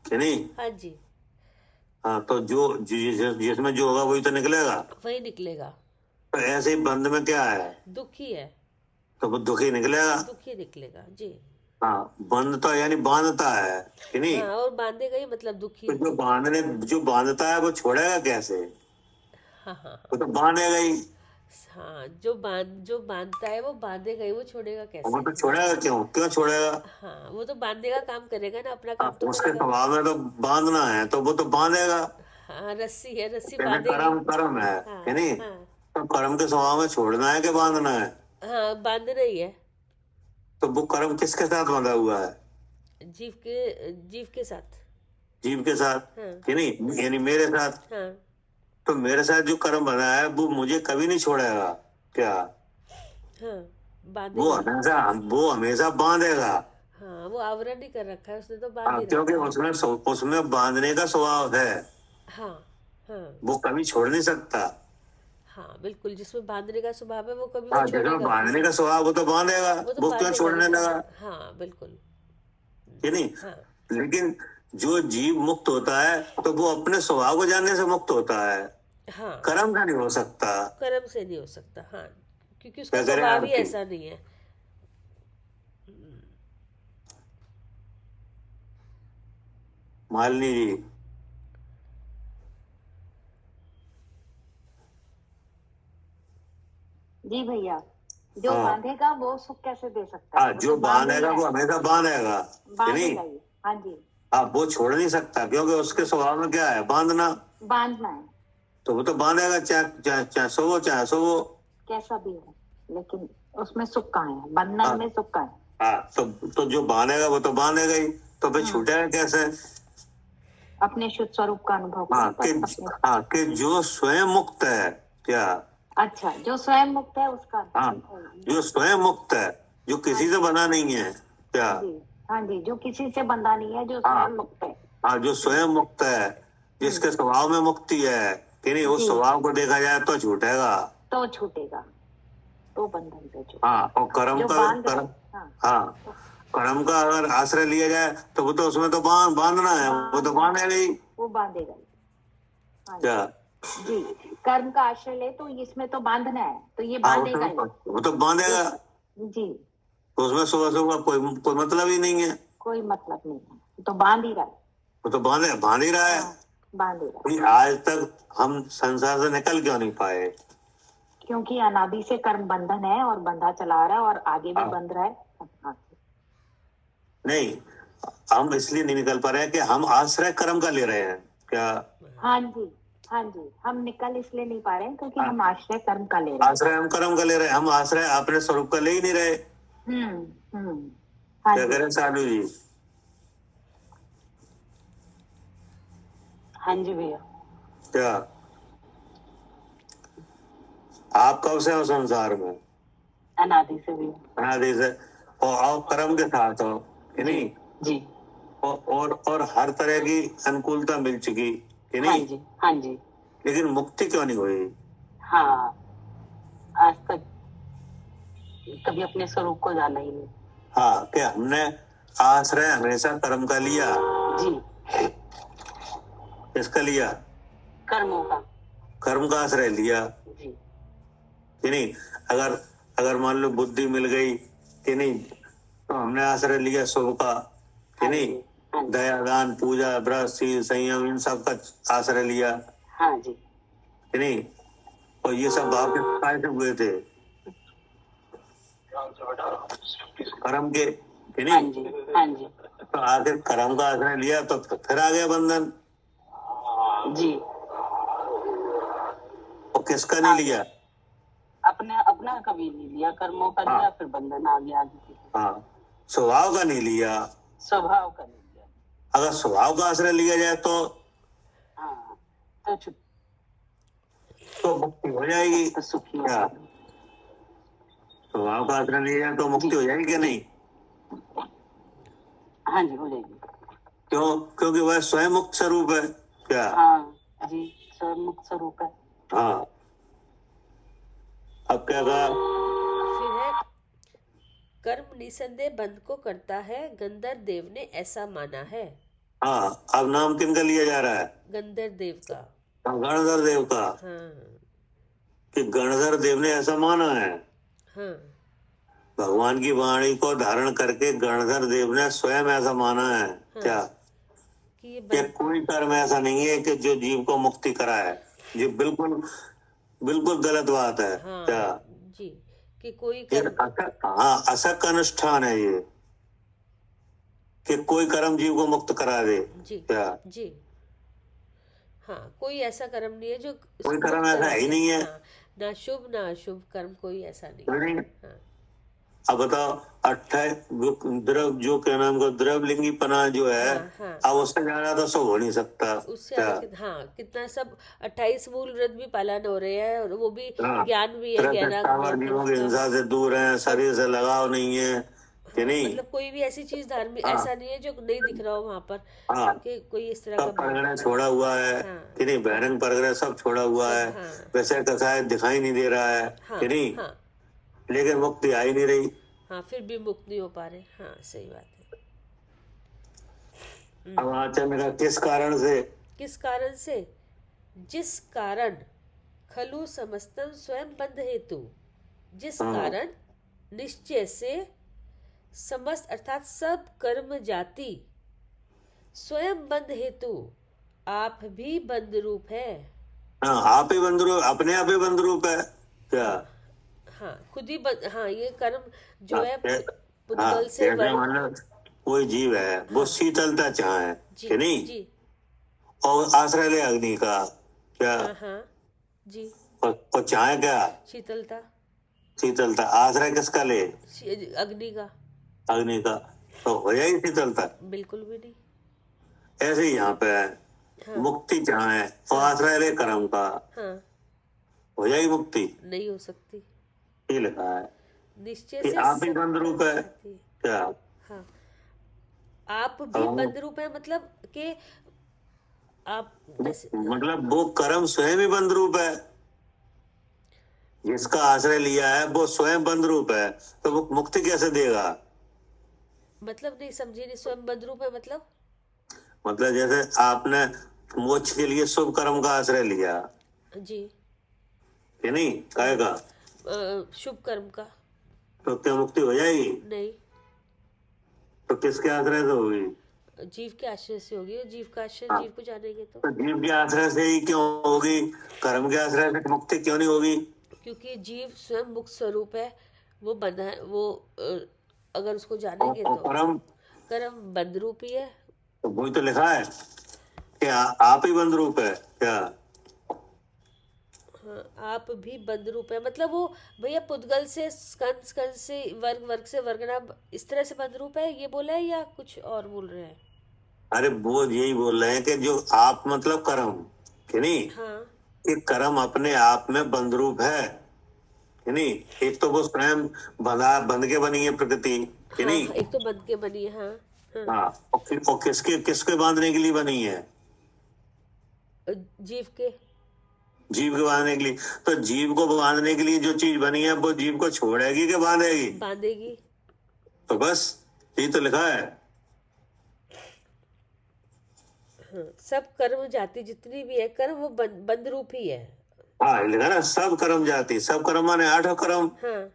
C: कि नहीं?
A: हाँ जी,
C: हाँ, तो जिसमें जो होगा वही तो निकलेगा।
A: वही निकलेगा।
C: तो ऐसे ही बंद में क्या है?
A: दुखी है,
C: तो वो दुखी निकलेगा।
A: दुखी निकलेगा जी।
C: हाँ, बंद तो यानी बांधता है, कि नहीं?
A: हाँ, और बांधेगा ही मतलब दुखी।
C: तो जो बांधता है वो छोड़ेगा कैसे?
A: हाँ हाँ हाँ
C: वो तो बांधेगा ही।
A: हाँ, जो बांधता है वो बांधेगा ही, वो छोड़ेगा
C: वो
A: कैसे?
C: तो छोड़ेगा क्यों छोड़ेगा?
A: हाँ, वो तो बांधने का काम करेगा ना, अपना
C: हाँ,
A: काम तो
C: उसके
A: करेगा।
C: स्वभाव में तो बांधना है, तो वो तो बांधेगा।
A: हाँ, रस्सी है, रस्सी
C: जैसे
A: बांधेगी।
C: कर्म है,
A: हाँ
C: कि नहीं?
A: हाँ
C: तो कर्म के स्वभाव में छोड़ना है कि बांधना है?
A: हाँ, बांधना ही है।
C: तो वो कर्म किसके साथ बंधा हुआ है?
A: जीव के साथ।
C: जीव के साथ,
A: हाँ
C: कि नहीं? यानी मेरे साथ।
A: हाँ
C: तो मेरे साथ जो कर्म बना है वो मुझे कभी नहीं छोड़ेगा क्या?
A: हाँ,
C: वो
A: बांधेगा ही।
C: वो हमेशा बांधेगा।
A: हाँ, वो आवरण ही कर रखा है उसने, तो बांध ही
C: क्योंकि
A: रखा है।
C: उसमें बांधने का स्वभाव है,
A: हाँ हाँ
C: वो कभी छोड़ नहीं सकता।
A: हाँ, बिल्कुल, जिसमें बांधने का स्वभाव है वो कभी वो
C: हाँ, जिसमें
A: छोड़ेगा नहीं।
C: बांधने का स्वभाव वो तो बांधेगा।
A: वो तो
C: वो क्यों
A: बांधेगा ही।
C: छोड़ने लगा,
A: हाँ बिल्कुल।
C: कि नहीं?
A: हाँ,
C: लेकिन जो जीव मुक्त होता है तो वो अपने स्वभाव को जानने से मुक्त होता है,
A: हाँ,
C: कर्म का नहीं हो सकता।
A: कर्म से नहीं हो सकता। हाँ, क्योंकि उसका
C: क्या करें
A: स्वभाव ही
C: आपकी?
A: ऐसा नहीं है।
C: मालिनी जी।
B: जी भैया, जो
C: हाँ
B: बांधेगा वो सुख कैसे दे सकता है?
C: हाँ,
B: वो
C: जो
B: तो बांध ही
C: बांधेगा
B: रहा
C: वो
B: है,
C: हमेशा बांधेगा, कि नहीं?
B: बांधेगा ही। हाँ जी,
C: हाँ, वो छोड़ नहीं सकता क्योंकि उसके स्वभाव में क्या है? बांधना।
B: बांधना है,
C: तो वो तो बांधेगा, चाहे सोवो चाहे सोवो।
B: कैसा भी हो, लेकिन उसमें सुख कहाँ है?
C: हाँ
B: बंधन में सुख कहाँ है?
C: हाँ, तो जो बांधेगा वो तो बांधेगा ही, तो फिर छूटेगा कैसे?
B: अपने शुद्ध स्वरूप का अनुभव
C: हाँ
B: करता है।
C: हाँ, कि जो स्वयं मुक्त है क्या?
B: अच्छा, जो स्वयं मुक्त है उसका।
C: हाँ, जो स्वयं मुक्त है, जो किसी से बना नहीं है क्या?
B: हाँ जी, हाँ जी, जो किसी से बंधा नहीं है, जो
C: हाँ
B: स्वयं मुक्त है।
C: हाँ, जो स्वयं मुक्त है, जिसके स्वभाव में मुक्ति है, कि नहीं? उस
B: जी।
C: स्वभाव को देखा जाए तो छूटेगा।
B: तो छूटेगा, तो बंधन से छूटेगा।
C: हाँ, और
B: जो बांध रहा है, हाँ,
C: हाँ, कर्म का अगर आश्रय लिया जाए तो वो तो उसमें तो बांधना है, वो तो बांधेगा ही।
B: वो बांधेगा ही। हाँ
C: क्या?
B: जी, कर्म का आश्रय ले तो इसमें तो बांधना है, तो ये
C: हाँ,
B: बांधेगा ही।
C: वो तो बांधेगा।
B: जी,
C: तो उसमें सुबह सुबह कोई मतलब ही नहीं है।
B: कोई मतलब नहीं है, तो बांध ही रहा है।
C: वो तो बांध ही रहा है।
B: हाँ, बांध ही रहा है।
C: भाई, आज तक हम संसार से निकल क्यों नहीं पाए?
B: क्योंकि अनादि से कर्म बंधन है और बंधा चला रहा है और आगे भी
C: हाँ।
B: बंध रहा है। हाँ।
C: नहीं, हम इसलिए नहीं निकल पा रहे हैं कि हम आश्रय कर्म का ले रहे हैं क्या?
B: हाँ जी, हाँ जी, हम निकल इसलिए नहीं पा रहे हैं क्योंकि हम आश्रय कर्म का ले रहे हैं।
C: आश्रय हम कर्म का ले रहे हैं, हम आश्रय अपने स्वरूप का ले ही नहीं रहे।
B: हाँ
C: क्या
B: जी,
C: करें साधु जी?
B: हाँ जी भैया।
C: क्या आप कब से हो संसार में?
B: अनादि से भी।
C: अनादि से। और कर्म के साथ हो, कि नहीं?
B: जी,
C: और हर तरह की अनुकूलता मिल चुकी, कि नहीं?
B: हाँ जी, हाँ जी।
C: लेकिन मुक्ति क्यों नहीं हुई?
B: हाँ, आज तक कभी अपने स्वरूप को जाना ही नहीं।
C: हाँ, क्या हमने आश्रय हमेशा कर्म का लिया?
B: जी,
C: किसका लिया?
B: कर्मों का।
C: कर्म का आश्रय लिया,
B: जी,
C: कि नहीं? अगर मान लो बुद्धि मिल गई, कि नहीं, तो हमने आश्रय लिया शुभ का, कि नहीं? दया दान पूजा व्रत शील संयम इन सब का आश्रय लिया,
B: हाँ जी,
C: कि नहीं? और ये सब भाव के काय से हुए थे? कर्म के, कि
B: हाँ
C: नहीं?
B: जी, हाँ जी,
C: तो आखिर कर्म का आश्रय लिया तो फिर आ गया बंधन।
B: जी।
C: और किसका नहीं लिया?
B: अपना कभी नहीं लिया, कर्मों का लिया, फिर बंधन आ गया आगे।
C: हाँ, स्वभाव का नहीं लिया।
B: स्वभाव का नहीं लिया।
C: अगर स्वभाव का आश्रय लिया जाए
B: हाँ,
C: तो मुक्ति हो जाएगी।
B: तो सुखी हो
C: क्या
B: जाएगी।
C: स्वभाव का आश्रय लिया जाए तो मुक्ति हो जाएगी कि नहीं?
B: हाँ जी, हो जाएगी।
C: क्यों? क्योंकि वह स्वयं मुक्त स्वरूप है। क्या?
B: हाँ जी, स्वयं मुक्त स्वरूप है।
C: हाँ, अब क्या कहा?
A: फिर है कर्म निसंदेह बंध को करता है, गंधर्व देव ने ऐसा माना है।
C: हाँ, अब नाम किनका लिया जा रहा है?
A: गंधर्व देव का।
C: गणधर देव का।
A: हाँ
C: कि गणधर देव ने ऐसा माना है।
A: हाँ
C: भगवान की वाणी को धारण करके गणधर देव ने स्वयं ऐसा माना है।
A: हाँ।
C: क्या?
A: कि ये
C: कि कोई कर्म ऐसा नहीं है कि जो जीव को मुक्ति कराए। ये बिल्कुल बिल्कुल गलत बात है।
A: हाँ
C: क्या?
A: जी, कि कोई
C: ये
A: कर्म।
C: हाँ, असक अनुष्ठान है ये, कि कोई कर्म जीव को मुक्त करा दे।
A: जी
C: क्या?
A: जी हाँ, कोई ऐसा कर्म नहीं है जो
C: कोई कर्म
A: मुक्त
C: ऐसा
A: करा
C: है ही
A: दे।
C: नहीं है।
A: हाँ, ना शुभ ना अशुभ कर्म कोई ऐसा नहीं
C: कोई
A: है।
C: नहीं।
A: हाँ
C: अब बताओ, 28 द्रव जो क्या नाम का द्रवलिंगी पना जो है,
A: हाँ हाँ,
C: अब उससे ज्यादा तो सब हो नहीं सकता।
A: उससे
C: क्या?
A: ज्यादा हाँ, कितना सब 28 मूल व्रत भी पालन हो रहे हैं, और वो भी
C: हाँ,
A: ज्ञान भी है,
C: तरह से तावर जीवों की हिंसा से दूर है, शरीर से लगाव नहीं है, कि नहीं?
A: मतलब कोई भी ऐसी चीज धार्मिक
C: हाँ।
A: ऐसा नहीं है जो नहीं दिख रहा हो वहां पर,
C: हाँ,
A: कि कोई इस तरह
C: सब
A: का
C: परगना छोड़ा हुआ है,
A: हाँ।
C: कि नहीं? बहरंग परगना सब छोड़ा हुआ
A: सब,
C: है।
A: हाँ।
C: वैसे कसाय दिखाई नहीं दे रहा है,
A: हाँ
C: कि नहीं?
A: हाँ
C: लेकिन मुक्ति आ ही नहीं रही।
A: हाँ, फिर भी मुक्त नहीं हो पा रहे। हाँ सही बात है।
C: अब आचार्य का किस कारण से?
A: किस कारण से? जिस कारण खलु समस्तम स्वयं बंध हेतु, जिस
C: हाँ।
A: कारण निश्चय से समस्त अर्थात सब कर्म जाति स्वयं बंध हेतु आप भी बंध रूप है।
C: हाँ, आप ही बंध रूप, अपने आप ही बंध रूप है। क्या?
A: हाँ, खुद ही बंध। हाँ, ये कर्म जो है
C: हाँ,
A: पुद्गल से
C: जैसे
A: वर्ग।
C: मान लो कोई जीव है, वो शीतलता चाहे,
A: जी
C: कि नहीं?
A: जी
C: और आश्रय ले अग्नि का। क्या?
A: हाँ हाँ जी,
C: और चाहे क्या?
A: शीतलता,
C: शीतलता। आश्रय किसका ले?
A: अग्नि का।
C: अग्नि का। तो हो जाएगी शीतलता।
A: बिल्कुल भी नहीं।
C: ऐसे ही यहाँ पे है,
A: हाँ
C: मुक्ति चाहे और आश्रय ले कर्म का,
A: हाँ,
C: हो जाएगी मुक्ति।
A: नहीं हो सकती।
C: ये लिखा है
A: निश्चय
C: कि
A: से
C: आप ही
A: सब
C: बंध रूप है।
A: जाति।
C: क्या?
A: हाँ, आप भी बंध रूप है, मतलब कि आप जैसे
C: मतलब वो कर्म स्वयं ही बंध रूप है। जिसका आश्रय लिया है वो स्वयं बंध रूप है, तो वो मुक्ति कैसे देगा?
A: मतलब नहीं समझी, नहीं स्वयं बंध रूप है
C: मतलब जैसे आपने मोक्ष के लिए शुभ कर्म का आश्रय लिया,
A: जी,
C: कि नहीं? कहेगा
A: शुभ कर्म का।
C: तो क्या मुक्ति हो जाएगी?
A: नहीं,
C: तो किसके आश्रय से होगी?
A: जीव के आश्रय से होगी। जीव का आश्रय
C: हाँ।
A: जीव को जानेंगे
C: तो जीव के आश्रय से ही क्यों होगी? कर्म के आश्रय से मुक्ति क्यों नहीं होगी?
A: क्योंकि जीव स्वयं मुक्त स्वरूप है, वो बंधा है। वो अगर उसको जानेंगे
C: और
A: तो कर्म बंध रूप ही है।
C: तो वही तो लिखा है कि आप ही बंध रूप है। क्या?
A: हाँ, आप भी बंध रूप है, मतलब वो भैया पुद्गल से स्कंद, स्कंद से वर्ग, वर्ग से वर्गना, इस तरह से बंध रूप है, ये बोला है या कुछ और बोल रहे हैं?
C: अरे वो यही बोल रहे हैं कि जो आप मतलब कर्म, कि नहीं?
A: हाँ
C: कि कर्म अपने आप में बंध रूप है, कि नहीं? एक तो वो स्वयं बंध के बनी है प्रकृति, कि
A: हाँ,
C: नहीं?
A: एक तो बंध के बनी है। हाँ हाँ,
C: हाँ, और किसके किसके बांधने के लिए बनी है?
A: जीव के।
C: जीव के बांधने के लिए। तो जीव को बांधने के लिए जो चीज बनी है वो जीव को छोड़ेगी कि बांधेगी?
A: बांधेगी।
C: तो बस ये तो लिखा है।
A: हाँ, सब कर्म जाति जितनी भी है कर्म, वो बंध रूप ही है।
C: हाँ, लिखा ना, सब कर्म जाति। सब कर्म माने 8 कर्म,
A: हाँ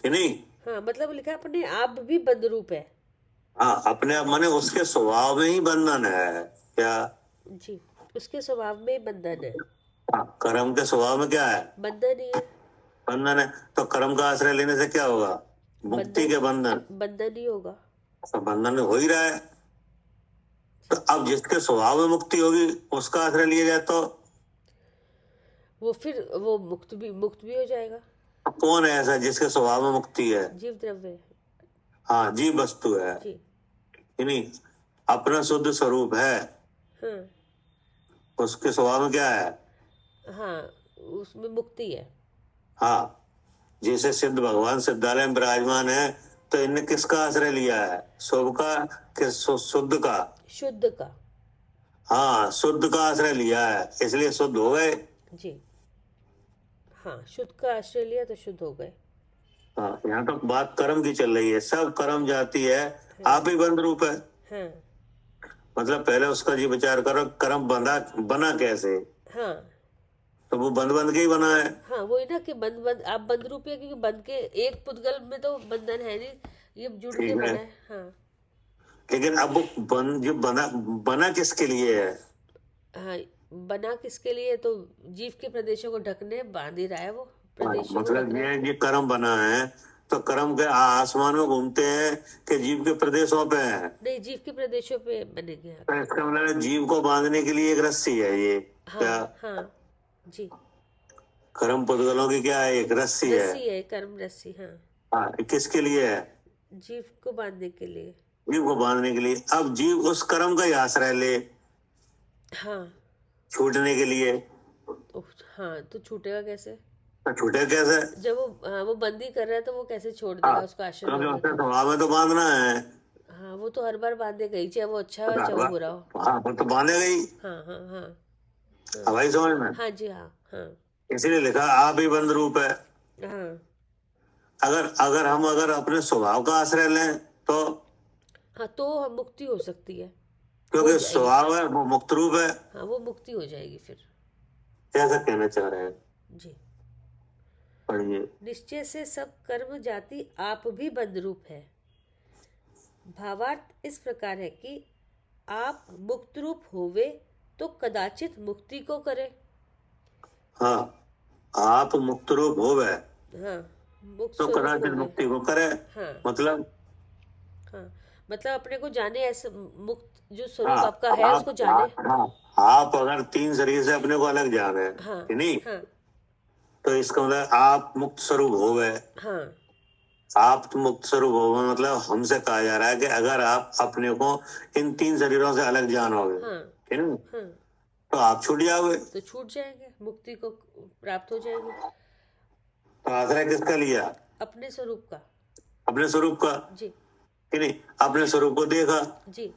C: कि नहीं?
A: हाँ, मतलब लिखा है अपने आप भी बंध रूप है।
C: हाँ, अपने आप माने उसके स्वभाव में ही बंधन है। क्या?
A: जी, उसके स्वभाव में ही बंधन है।
C: हाँ, कर्म के स्वभाव में क्या है?
A: बंधन ही है।
C: बंधन है। तो कर्म का आश्रय लेने से क्या होगा? मुक्ति के बंधन।
A: बंधन ही होगा।
C: तो बंधन हो ही रहा है। तो अब जिसके स्वभाव में मुक्ति होगी उसका आश्रय लिया जाए तो
A: वो फिर वो मुक्त भी हो जाएगा।
C: कौन है ऐसा जिसके स्वभाव में मुक्ति है?
A: जीव द्रव्य है।
C: हाँ, जीव वस्तु है,
A: जी
C: कि नहीं? अपना शुद्ध स्वरूप है,
A: हाँ
C: उसके स्वभाव में क्या है?
A: हाँ, उसमें मुक्ति है।
C: हाँ, जैसे सिद्ध भगवान सिद्धालय में विराजमान है, तो इनने किसका आश्रय लिया है? शुभ का कि शुद्ध का?
A: शुद्ध का।
C: हाँ, शुद्ध का आश्रय लिया है, इसलिए शुद्ध हो गए।
A: जी हाँ, शुद्ध का आश्रय लिया तो शुद्ध हो गए।
C: हाँ, यहाँ तो बात कर्म की चल रही है, सब कर्म जाती है, आप ही बंद रूप है।
A: हाँ
C: मतलब पहले उसका जी विचार करो, कर्म बना कैसे,
A: हाँ
C: तो वो बंद के ही बना है।
A: हाँ, वही ना कि बंद बंद आप बंद रूप है, क्योंकि बंद के एक पुद्गल में तो बंधन है नहीं, ये जुड़ के
C: ठीक है,
A: बना है। हाँ
C: लेकिन अब वो जो बना किसके लिए है?
A: हाँ, बना किसके लिए? तो जीव के प्रदेशों को ढकने बांध ही रहा है, वो प्रदेशों को ढक
C: मतलब
A: रहा है।
C: ये कर्म बना है, तो कर्म के आसमान में घूमते हैं कि जीव के प्रदेशों पे है?
A: नहीं, जीव के प्रदेशों पे बनेंगे आप।
C: तो इसका मतलब है जीव को बांधने के लिए एक रस्सी है ये,
A: हाँ
C: क्या
A: हाँ जी,
C: कर्म पुद्गलों की क्या है, एक रस्सी है।
A: रस्सी है, कर्म रस्सी। हाँ,
C: हाँ, ये किसके लिए है?
A: जीव को बांधने के लिए।
C: जीव को बांधने के लिए। अब जीव उस कर्म का ही आश्रय ले
A: हाँ
C: छूटने के लिए,
A: तो हाँ, तो छूटेगा कैसे?
C: तो छूटे कैसे?
A: जब वो बंदी कर रहा है तो वो कैसे छोड़ देगा उसको आश्रय
C: क्योंकि
A: लोगे
C: उसके
A: तो?
C: स्वभाव में तो बांधना है।
A: हाँ, वो तो हर बार बांधेगा ही, चाहे वो अच्छा हो चाहे वो बुरा हो।
C: हाँ, वो तो बांधेगा ही।
A: हाँ हाँ हाँ
C: हवाई समझ में,
A: हाँ जी, हाँ हाँ
C: इसीलिए लिखा आप ही बंद रूप है।
A: हाँ
C: अगर अपने स्वभाव का आश्रय लें तो,
A: हाँ, तो हम मुक्ति हो सकती है, हो
C: क्योंकि
A: जाएगी।
C: स्वभाव है वो मुक्त रूप है।
A: हाँ, वो मुक्ति हो जाएगी फिर।
C: कैसा कहना चाह रहे हैं,
A: जी,
C: पढ़िए।
A: निश्चय से सब कर्म जाति आप भी बंद रूप है। भावार्थ इस प्रकार है कि आप मुक्त रूप होवे तो कदाचित मुक्ति को करे।
C: हाँ, आप मुक्त रूप हो गए
A: हाँ, मुक्त
C: तो
A: स्वरूप
C: कदाचित
A: होवे।
C: मुक्ति को करे।
A: हाँ
C: मतलब
A: हाँ, मतलब अपने को जाने, ऐसे मुक्त जो स्वरूप
C: हाँ,
A: आपका है उसको जाने।
C: हाँ, आप अगर 3 शरीर से अपने को अलग जान है
A: हाँ
C: कि नहीं,
A: हाँ
C: तो इसका मतलब आप मुक्त स्वरूप हो गए।
A: हाँ
C: आप तो मुक्त स्वरूप हो गए, मतलब हमसे कहा जा रहा है कि अगर आप अपने को इन 3 शरीरों से अलग जानोगे,
A: हाँ
C: कि नहीं,
A: हाँ,
C: तो आप छूट जाओगे।
A: तो छूट जाएंगे, मुक्ति को प्राप्त हो जाएगी।
C: तो आश्रय किसका लिया?
A: अपने स्वरूप का।
C: अपने स्वरूप का,
A: जी
C: कि नहीं, अपने स्वरूप को देखा,
A: जी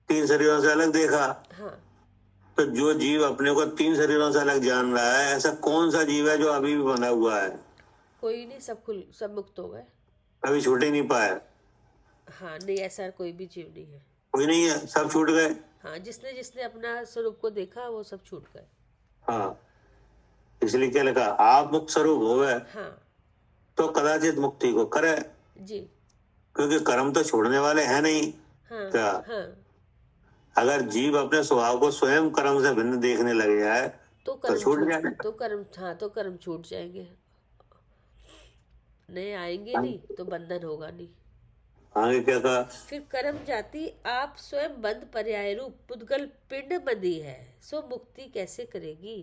C: 3 शरीरों से अलग देखा।
A: हाँ,
C: तो जो जीव अपने को 3 शरीरों से अलग जान रहा है, ऐसा कौन सा जीव है जो अभी भी बंधा हुआ है?
A: कोई नहीं, सब मुक्त हो गए।
C: कभी छूट ही नहीं पाया।
A: हाँ, नहीं, ऐसा कोई भी जीव नहीं है।
C: कोई नहीं है, सब छूट गए।
A: हाँ, जिसने जिसने अपना स्वरूप को देखा वो सब छूट गए।
C: हाँ, इसलिए क्या लिखा, आप मुक्त स्वरूप हो गए
A: हाँ
C: तो कदाचित मुक्ति को करे,
A: जी,
C: क्योंकि कर्म तो छोड़ने वाले हैं नहीं।
A: हाँ
C: क्या
A: हाँ,
C: अगर जीव अपने स्वभाव को स्वयं कर्म से भिन्न देखने लग जाए
A: तो
C: तो
A: कर्म
C: छूट
A: छूट,
C: जाए।
A: तो कर्म छूट जाएंगे, नए आएंगे नहीं तो बंधन होगा नहीं।
C: आगे क्या कहा?
A: फिर कर्म जाति आप स्वयं बंद पर्याय रूप पुद्गल पिंड बंधी है, सो मुक्ति कैसे करेगी?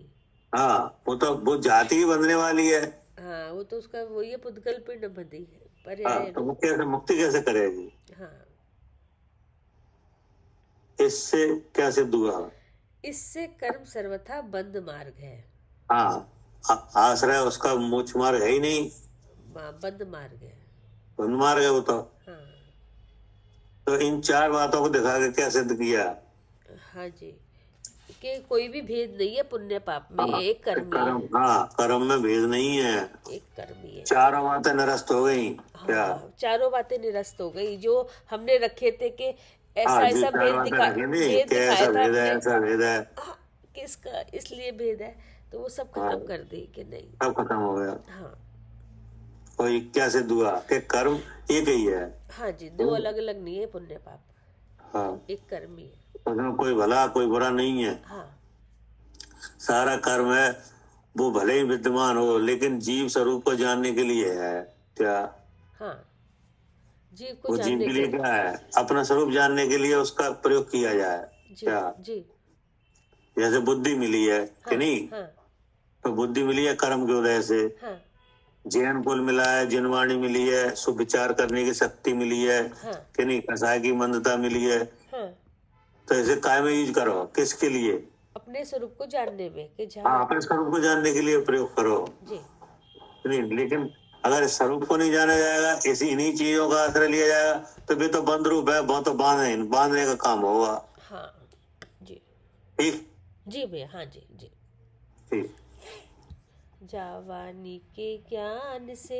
C: हाँ, वो जाति ही बंधने वाली है।
A: हाँ, वो तो उसका वही है, पुद्गल पिंड बंधी है,
C: हाँ,
A: पर्याय
C: तो
A: रूप।
C: वो कैसे मुक्ति कैसे करेगी?
A: हाँ,
C: इससे क्या सिद्ध हुआ?
A: इससे कर्म सर्वथा बंद मार्ग है।
C: हाँ, आश्रय उसका मोक्ष मार्ग है ही नहीं,
A: बंद मार्ग है।
C: बंद मार्ग है वो तो।
A: हाँ
C: तो इन 4 बातों को दिखा के क्या सिद्ध किया?
A: हाँ जी, कि कोई भी भेद नहीं है पुण्य पाप में,
C: हाँ,
A: एक कर्म ही है,
C: हाँ, कर्म में भेद नहीं है।
A: एक कर्म ही है।
C: 4 बातें निरस्त हो गई। क्या?
A: हाँ, चारों बातें निरस्त हो गई जो हमने रखे थे कि ऐसा
C: हाँ जी,
A: ऐसा
C: 4
A: भेद
C: बातें रखी थी
A: भेद
C: कि
A: दिखाया
C: ऐसा
A: था
C: भेद है,
A: हमने।
C: ऐसा भेद है।
A: हाँ, किसका इसलिए भेद है, तो वो सब
C: हाँ,
A: खत्म कर दी कि नहीं।
C: सब खत्म हो गया।
A: हाँ
C: तो ये क्या सिद्ध हुआ कि कर्म एक ही है।
A: हाँ जी, दो अलग अलग नहीं है पुण्य पाप,
C: हाँ,
A: एक कर्म ही है।
C: उसमें कोई भला कोई बुरा नहीं है।
A: हाँ
C: सारा कर्म है वो भले ही विद्यमान हो, लेकिन जीव स्वरूप को जानने के लिए है। क्या?
A: हाँ, जीव को
C: वो जीव
A: जानने
C: के
A: के
C: लिए क्या है? अपना स्वरूप जानने के लिए उसका प्रयोग किया जाए।
A: जी
C: क्या?
A: जी,
C: जैसे बुद्धि मिली है कि
A: हाँ
C: नहीं,
A: हाँ
C: तो बुद्धि मिली है कर्म के उदय से।
A: हाँ
C: जैन कुल मिला है, जिनवाणी मिली है, सुविचार करने की शक्ति मिली है
A: हाँ
C: कि नहीं, कसाय की मंदता मिली है।
A: हाँ,
C: तो इसे काय में यूज करो, किसके लिए?
A: अपने स्वरूप को जानने में, कि
C: हाँ,
A: जहाँ।
C: अपने स्वरूप को जानने के लिए प्रयोग करो,
A: जी
C: नहीं। लेकिन अगर इस स्वरूप को नहीं जाना जाएगा, इन्हीं चीजों का आश्रय लिया जाएगा, तो वे तो बंद रूप है, बहुत तो बांधने का काम होगा।
A: हाँ जी
C: ठीक
A: जी भैया, हाँ जी जी।
C: ठीक।
A: जावानी के ज्ञान से